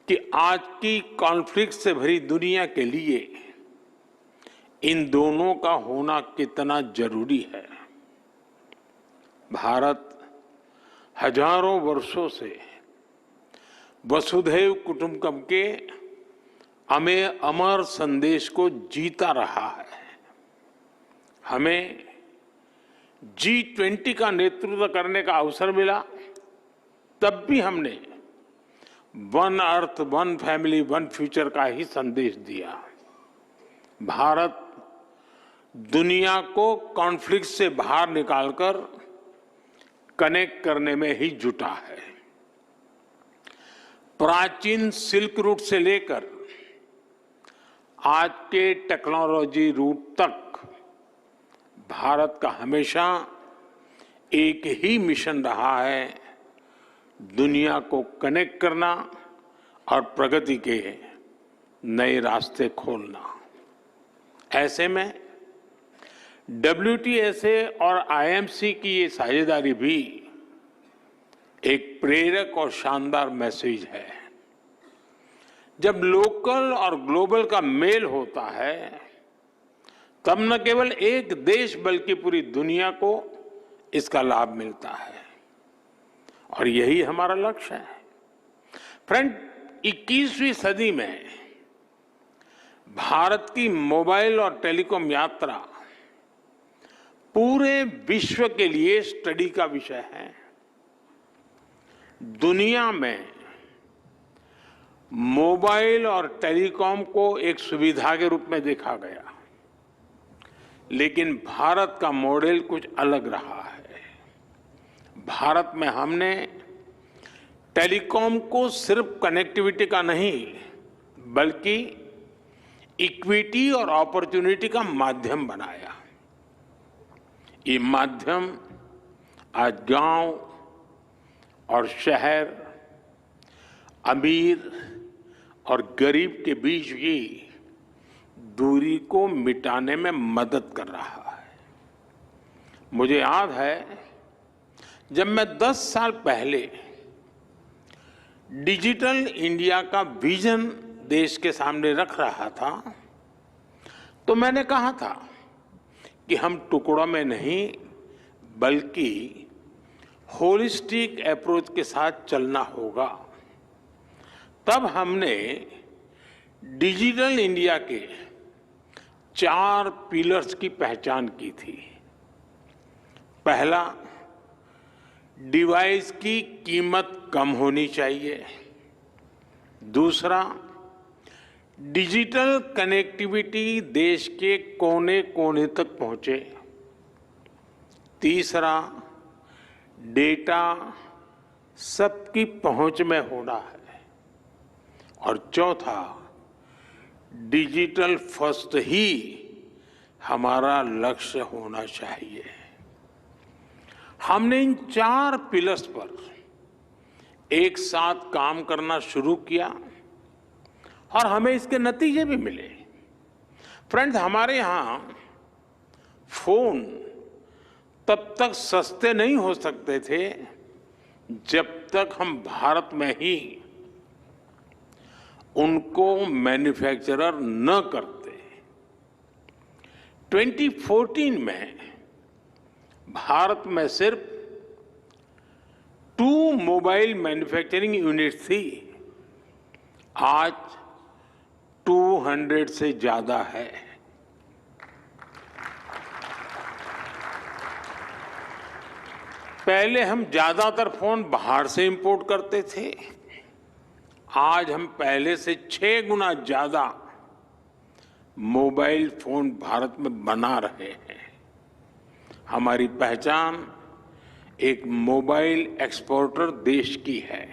कि आज की कॉन्फ्लिक्ट से भरी दुनिया के लिए इन दोनों का होना कितना जरूरी है। भारत हजारों वर्षों से वसुधैव कुटुंबकम के अमर संदेश को जीता रहा है। हमें G20 का नेतृत्व करने का अवसर मिला, तब भी हमने one earth, one family, one future का ही संदेश दिया। भारत दुनिया को कॉन्फ्लिक्ट से बाहर निकालकर कनेक्ट करने में ही जुटा है। प्राचीन सिल्क रूट से लेकर आज के टेक्नोलॉजी रूट तक भारत का हमेशा एक ही मिशन रहा है, दुनिया को कनेक्ट करना और प्रगति के नए रास्ते खोलना। ऐसे में WTSA और IMC की ये साझेदारी भी एक प्रेरक और शानदार मैसेज है। जब लोकल और ग्लोबल का मेल होता है, तब न केवल एक देश बल्कि पूरी दुनिया को इसका लाभ मिलता है, और यही हमारा लक्ष्य है। फ्रेंड, 21वीं सदी में भारत की मोबाइल और टेलीकॉम यात्रा पूरे विश्व के लिए स्टडी का विषय है। दुनिया में मोबाइल और टेलीकॉम को एक सुविधा के रूप में देखा गया, लेकिन भारत का मॉडल कुछ अलग रहा है। भारत में हमने टेलीकॉम को सिर्फ कनेक्टिविटी का नहीं, बल्कि इक्विटी और अपॉर्चुनिटी का माध्यम बनाया। ये माध्यम आज गांव और शहर, अमीर और गरीब के बीच की दूरी को मिटाने में मदद कर रहा है। मुझे याद है, जब मैं 10 साल पहले डिजिटल इंडिया का विजन देश के सामने रख रहा था, तो मैंने कहा था कि हम टुकड़ों में नहीं, बल्कि होलिस्टिक अप्रोच के साथ चलना होगा। तब हमने डिजिटल इंडिया के 4 पिलर्स की पहचान की थी। पहला, डिवाइस की कीमत कम होनी चाहिए। दूसरा, डिजिटल कनेक्टिविटी देश के कोने कोने तक पहुंचे। तीसरा, डेटा सबकी पहुंच में होना है। और चौथा, डिजिटल फर्स्ट ही हमारा लक्ष्य होना चाहिए। हमने इन 4 पिलर्स पर एक साथ काम करना शुरू किया और हमें इसके नतीजे भी मिले। फ्रेंड्स, हमारे यहाँ फोन तब तक सस्ते नहीं हो सकते थे जब तक हम भारत में ही उनको मैन्युफैक्चरर न करते। 2014 में भारत में सिर्फ 2 मोबाइल मैन्युफैक्चरिंग यूनिट थी, आज 200 से ज्यादा है। पहले हम ज्यादातर फोन बाहर से इंपोर्ट करते थे, आज हम पहले से 6 गुना ज्यादा मोबाइल फोन भारत में बना रहे हैं। हमारी पहचान एक मोबाइल एक्सपोर्टर देश की है,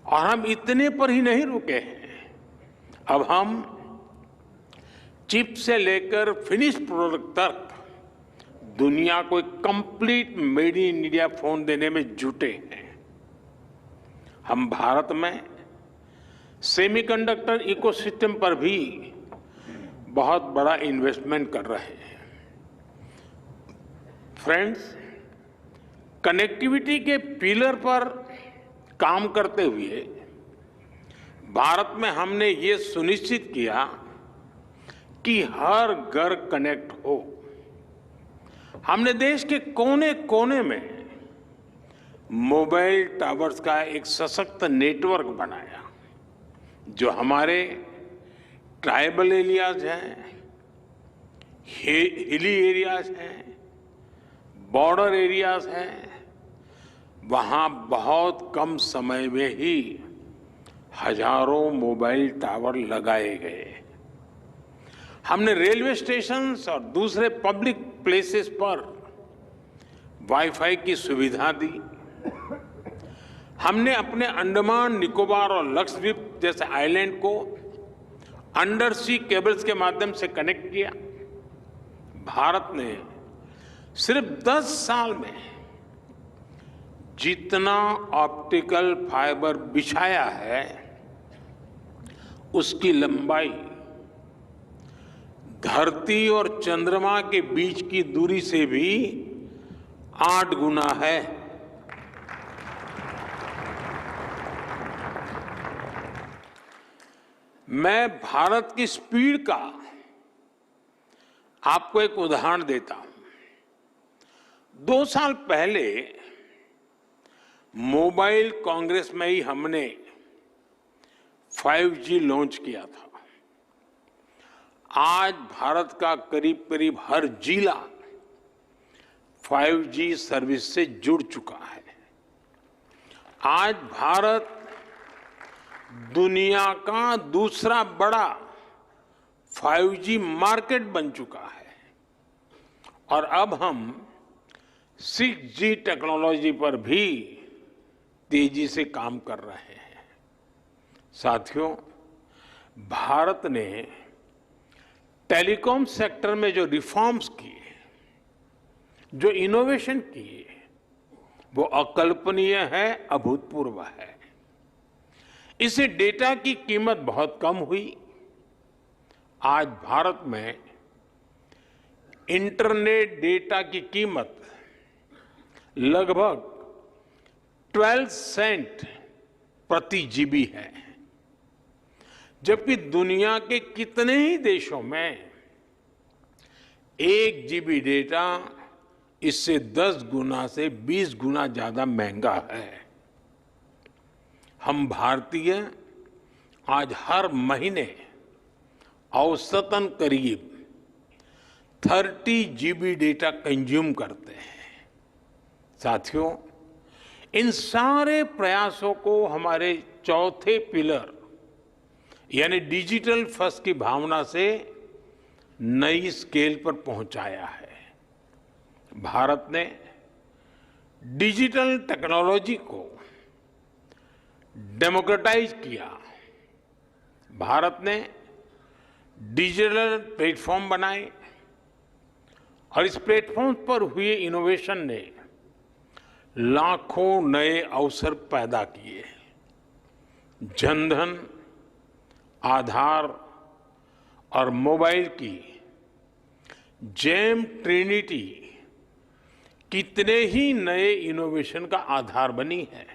और हम इतने पर ही नहीं रुके हैं। अब हम चिप से लेकर फिनिश प्रोडक्ट तक दुनिया को एक complete made in India phone देने में जुटे हैं। हम भारत में सेमीकंडक्टर इकोसिस्टम पर भी बहुत बड़ा इन्वेस्टमेंट कर रहे हैं। फ्रेंड्स, कनेक्टिविटी के पिलर पर काम करते हुए भारत में हमने ये सुनिश्चित किया कि हर घर कनेक्ट हो। हमने देश के कोने कोने में मोबाइल टावर्स का एक सशक्त नेटवर्क बनाया, जो हमारे ट्राइबल एरियाज हैं, हिली एरियाज हैं, बॉर्डर एरियाज हैं, वहां बहुत कम समय में ही हजारों मोबाइल टावर लगाए गए। हमने रेलवे स्टेशन और दूसरे पब्लिक प्लेसेस पर वाईफाई की सुविधा दी। हमने अपने अंडमान निकोबार और लक्षद्वीप जैसे आइलैंड को अंडर सी केबल्स के माध्यम से कनेक्ट किया। भारत ने सिर्फ 10 साल में जितना ऑप्टिकल फाइबर बिछाया है, उसकी लंबाई धरती और चंद्रमा के बीच की दूरी से भी 8 गुना है। मैं भारत की स्पीड का आपको एक उदाहरण देता हूं। 2 साल पहले मोबाइल कांग्रेस में ही हमने 5G लॉन्च किया था। आज भारत का करीब करीब हर जिला 5G सर्विस से जुड़ चुका है। आज भारत दुनिया का दूसरा बड़ा 5G मार्केट बन चुका है और अब हम 6G टेक्नोलॉजी पर भी तेजी से काम कर रहे हैं। साथियों, भारत ने टेलीकॉम सेक्टर में जो रिफॉर्म्स किए, जो इनोवेशन किए, वो अकल्पनीय है, अभूतपूर्व है। इससे डेटा की कीमत बहुत कम हुई। आज भारत में इंटरनेट डेटा की कीमत लगभग 12 सेंट प्रति जीबी है, जबकि दुनिया के कितने ही देशों में 1 जीबी डेटा इससे 10 गुना से 20 गुना ज्यादा महंगा है। हम भारतीय आज हर महीने औसतन करीब 30 जीबी डेटा कंज्यूम करते हैं। साथियों, इन सारे प्रयासों को हमारे चौथे पिलर यानी डिजिटल फर्स्ट की भावना से नई स्केल पर पहुंचाया है। भारत ने डिजिटल टेक्नोलॉजी को डेमोक्रेटाइज किया। भारत ने डिजिटल प्लेटफॉर्म बनाए और इस प्लेटफॉर्म पर हुए इनोवेशन ने लाखों नए अवसर पैदा किए। जनधन, आधार और मोबाइल की जेम ट्रिनिटी कितने ही नए इनोवेशन का आधार बनी है।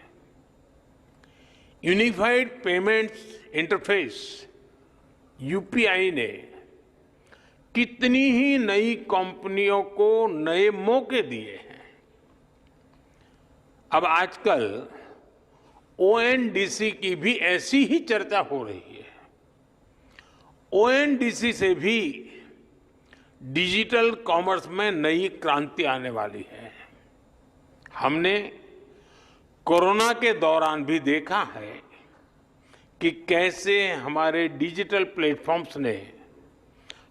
यूनिफाइड पेमेंट्स इंटरफेस यूपीआई ने कितनी ही नई कंपनियों को नए मौके दिए हैं। अब आजकल ओएनडीसी की भी ऐसी ही चर्चा हो रही है। ओएनडीसी से भी डिजिटल कॉमर्स में नई क्रांति आने वाली है। हमने कोरोना के दौरान भी देखा है कि कैसे हमारे डिजिटल प्लेटफॉर्म्स ने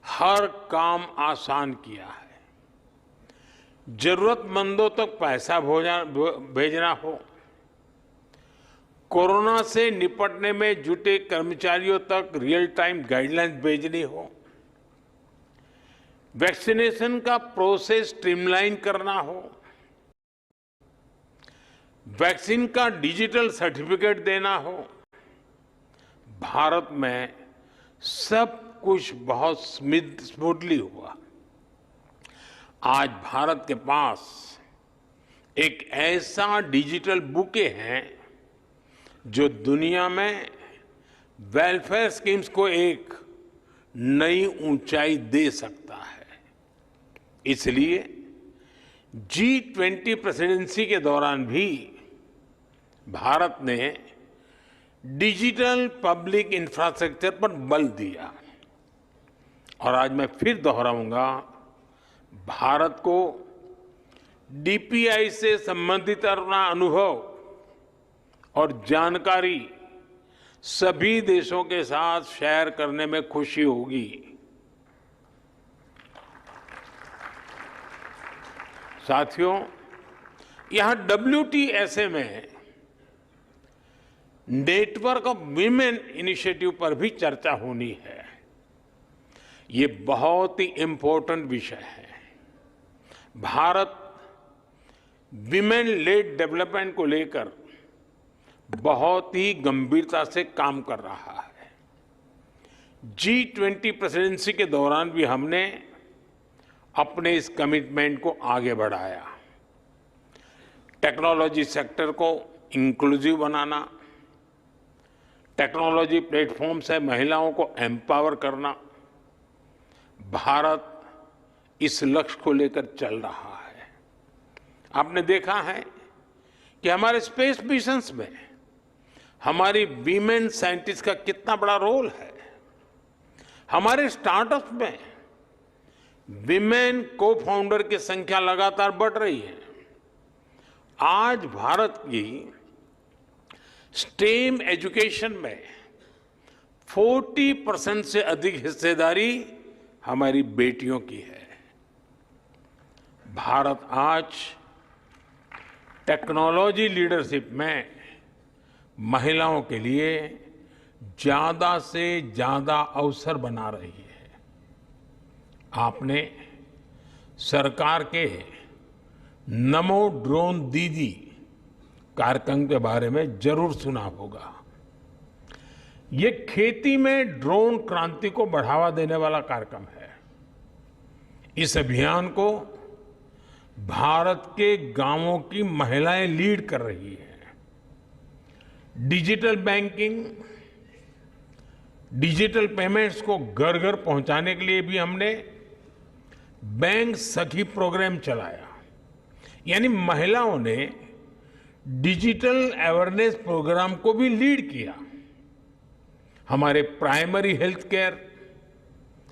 हर काम आसान किया है। जरूरतमंदों तक पैसा भेजना हो, कोरोना से निपटने में जुटे कर्मचारियों तक रियल टाइम गाइडलाइंस भेजनी हो, वैक्सीनेशन का प्रोसेस स्ट्रीमलाइन करना हो, वैक्सीन का डिजिटल सर्टिफिकेट देना हो, भारत में सब कुछ बहुत स्मूथली हुआ। आज भारत के पास एक ऐसा डिजिटल बुके है जो दुनिया में वेलफेयर स्कीम्स को एक नई ऊंचाई दे सकता है। इसलिए G20 प्रेसिडेंसी के दौरान भी भारत ने डिजिटल पब्लिक इंफ्रास्ट्रक्चर पर बल दिया और आज मैं फिर दोहराऊंगा, भारत को डीपीआई से संबंधित अपना अनुभव और जानकारी सभी देशों के साथ शेयर करने में खुशी होगी। साथियों, यहां WTSA में नेटवर्क ऑफ वीमेन इनिशिएटिव पर भी चर्चा होनी है। ये बहुत ही इंपॉर्टेंट विषय है। भारत विमेन लेड डेवलपमेंट को लेकर बहुत ही गंभीरता से काम कर रहा है। G20 प्रेसिडेंसी के दौरान भी हमने अपने इस कमिटमेंट को आगे बढ़ाया। टेक्नोलॉजी सेक्टर को इंक्लूसिव बनाना, टेक्नोलॉजी प्लेटफॉर्म से महिलाओं को एम्पावर करना, भारत इस लक्ष्य को लेकर चल रहा है। आपने देखा है कि हमारे स्पेस मिशंस में हमारी वीमेन साइंटिस्ट का कितना बड़ा रोल है। हमारे स्टार्टअप में विमेन को फाउंडर की संख्या लगातार बढ़ रही है। आज भारत की स्टेम एजुकेशन में 40% से अधिक हिस्सेदारी हमारी बेटियों की है। भारत आज टेक्नोलॉजी लीडरशिप में महिलाओं के लिए ज्यादा से ज्यादा अवसर बना रही है। आपने सरकार के नमो ड्रोन दीदी कार्यक्रम के बारे में जरूर सुना होगा। ये खेती में ड्रोन क्रांति को बढ़ावा देने वाला कार्यक्रम है। इस अभियान को भारत के गांवों की महिलाएं लीड कर रही हैं। डिजिटल बैंकिंग, डिजिटल पेमेंट्स को घर घर पहुंचाने के लिए भी हमने बैंक सखी प्रोग्राम चलाया। यानी महिलाओं ने डिजिटल अवेयरनेस प्रोग्राम को भी लीड किया। हमारे प्राइमरी हेल्थ केयर,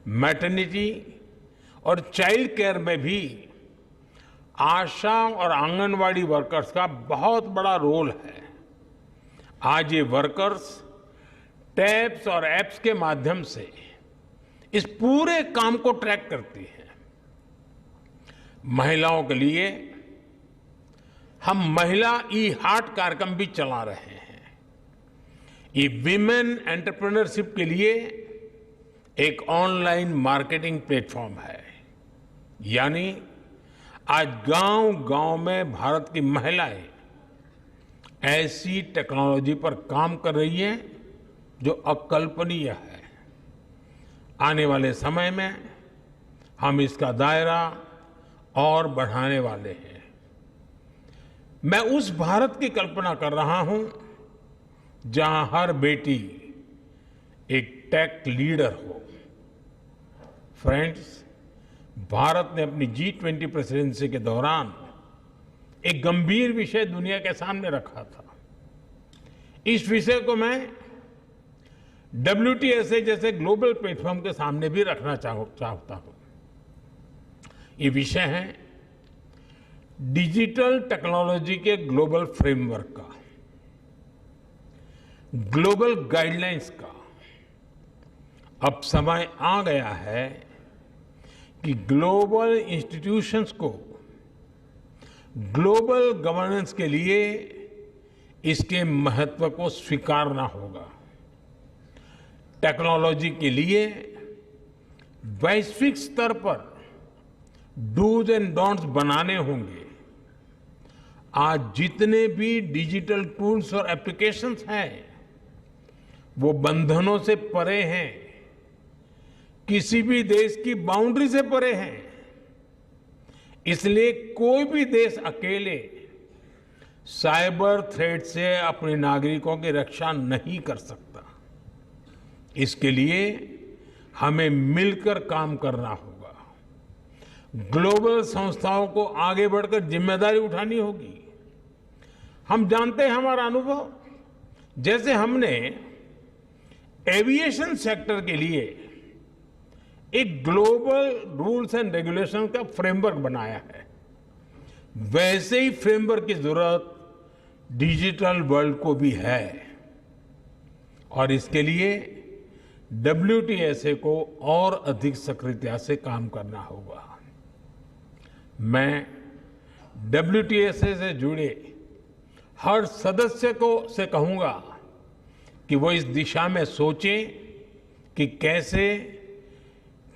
मैटरनिटी और चाइल्ड केयर में भी आशा और आंगनवाड़ी वर्कर्स का बहुत बड़ा रोल है। आज ये वर्कर्स टैब्स और एप्स के माध्यम से इस पूरे काम को ट्रैक करती हैं। महिलाओं के लिए हम महिला ई-हार्ट कार्यक्रम भी चला रहे हैं। ये विमेन एंटरप्रेन्योरशिप के लिए एक ऑनलाइन मार्केटिंग प्लेटफॉर्म है। यानी आज गांव-गांव में भारत की महिलाएं ऐसी टेक्नोलॉजी पर काम कर रही हैं जो अकल्पनीय है। आने वाले समय में हम इसका दायरा और बढ़ाने वाले हैं। मैं उस भारत की कल्पना कर रहा हूं जहां हर बेटी एक टेक लीडर हो। फ्रेंड्स, भारत ने अपनी G20 प्रेसिडेंसी के दौरान एक गंभीर विषय दुनिया के सामने रखा था। इस विषय को मैं WTSA जैसे ग्लोबल प्लेटफॉर्म के सामने भी रखना चाहता हूं। ये विषय है डिजिटल टेक्नोलॉजी के ग्लोबल फ्रेमवर्क का, ग्लोबल गाइडलाइंस का। अब समय आ गया है कि ग्लोबल इंस्टीट्यूशंस को ग्लोबल गवर्नेंस के लिए इसके महत्व को स्वीकारना होगा। टेक्नोलॉजी के लिए वैश्विक स्तर पर डूज एंड डोंट्स बनाने होंगे। आज जितने भी डिजिटल टूल्स और एप्लीकेशंस हैं वो बंधनों से परे हैं, किसी भी देश की बाउंड्री से परे हैं। इसलिए कोई भी देश अकेले साइबर थ्रेट से अपने नागरिकों की रक्षा नहीं कर सकता। इसके लिए हमें मिलकर काम करना होगा। ग्लोबल संस्थाओं को आगे बढ़कर जिम्मेदारी उठानी होगी। हम जानते हैं हमारा अनुभव, जैसे हमने एविएशन सेक्टर के लिए एक ग्लोबल रूल्स एंड रेगुलेशन का फ्रेमवर्क बनाया है, वैसे ही फ्रेमवर्क की जरूरत डिजिटल वर्ल्ड को भी है। और इसके लिए WTSA को और अधिक सक्रियता से काम करना होगा। मैं WTSA से जुड़े हर सदस्य से कहूंगा कि वो इस दिशा में सोचें कि कैसे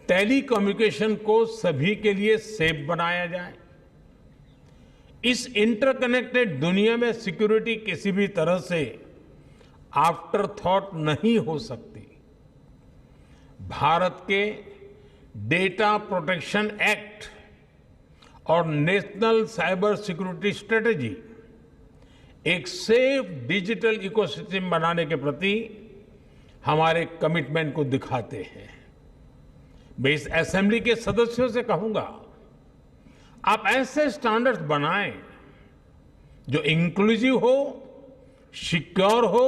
टेलीकम्युनिकेशन को सभी के लिए सेफ बनाया जाए। इस इंटरकनेक्टेड दुनिया में सिक्योरिटी किसी भी तरह से आफ्टर थॉट नहीं हो सकती। भारत के डेटा प्रोटेक्शन एक्ट और नेशनल साइबर सिक्योरिटी स्ट्रेटेजी एक सेफ डिजिटल इकोसिस्टम बनाने के प्रति हमारे कमिटमेंट को दिखाते हैं। मैं इस असेंबली के सदस्यों से कहूंगा, आप ऐसे स्टैंडर्ड्स बनाएं जो इंक्लूसिव हो, सिक्योर हो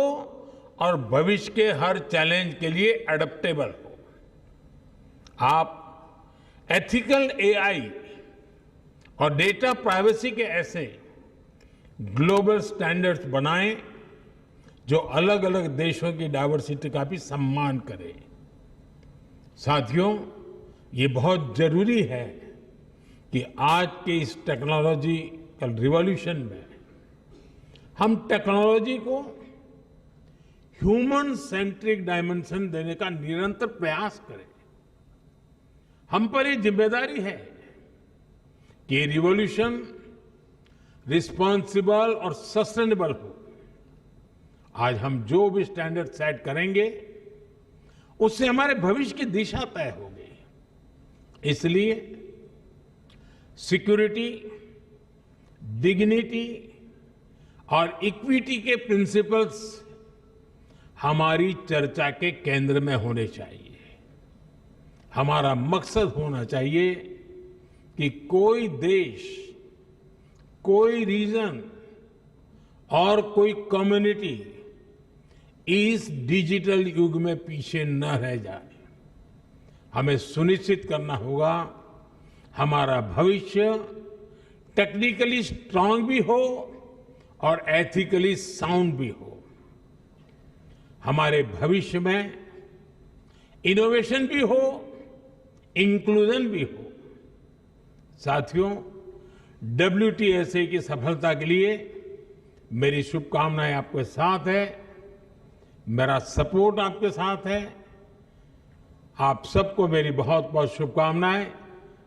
और भविष्य के हर चैलेंज के लिए एडेप्टेबल हो। आप एथिकल AI और डेटा प्राइवेसी के ऐसे ग्लोबल स्टैंडर्ड्स बनाएं जो अलग अलग देशों की डाइवर्सिटी का भी सम्मान करें। साथियों, ये बहुत जरूरी है कि आज के इस टेक्नोलॉजिकल रिवॉल्यूशन में हम टेक्नोलॉजी को ह्यूमन सेंट्रिक डायमेंशन देने का निरंतर प्रयास करें। हम पर ये जिम्मेदारी है कि ये रिवॉल्यूशन रिस्पॉन्सिबल और सस्टेनेबल हो। आज हम जो भी स्टैंडर्ड सेट करेंगे उससे हमारे भविष्य की दिशा तय होगी। इसलिए सिक्योरिटी, डिग्निटी और इक्विटी के प्रिंसिपल्स हमारी चर्चा के केंद्र में होने चाहिए। हमारा मकसद होना चाहिए कि कोई देश, कोई रीजन और कोई कम्युनिटी इस डिजिटल युग में पीछे न रह जाए। हमें सुनिश्चित करना होगा हमारा भविष्य टेक्निकली स्ट्रांग भी हो और एथिकली साउंड भी हो। हमारे भविष्य में इनोवेशन भी हो, इंक्लूजन भी हो। साथियों, WTSA की सफलता के लिए मेरी शुभकामनाएं आपके साथ है, मेरा सपोर्ट आपके साथ है। आप सबको मेरी बहुत बहुत शुभकामनाएं,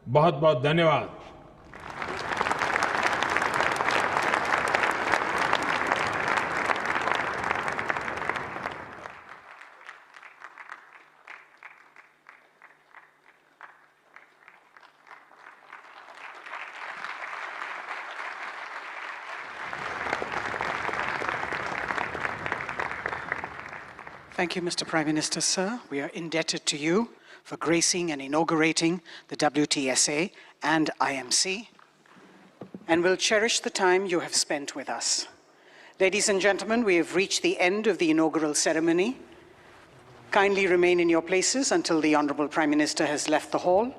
बहुत बहुत धन्यवाद। Thank you, Mr. Prime Minister, sir. We are indebted to you for gracing and inaugurating the WTSA and IMC, and will cherish the time you have spent with us. Ladies and gentlemen, we have reached the end of the inaugural ceremony. Kindly remain in your places until the Honorable Prime Minister has left the hall.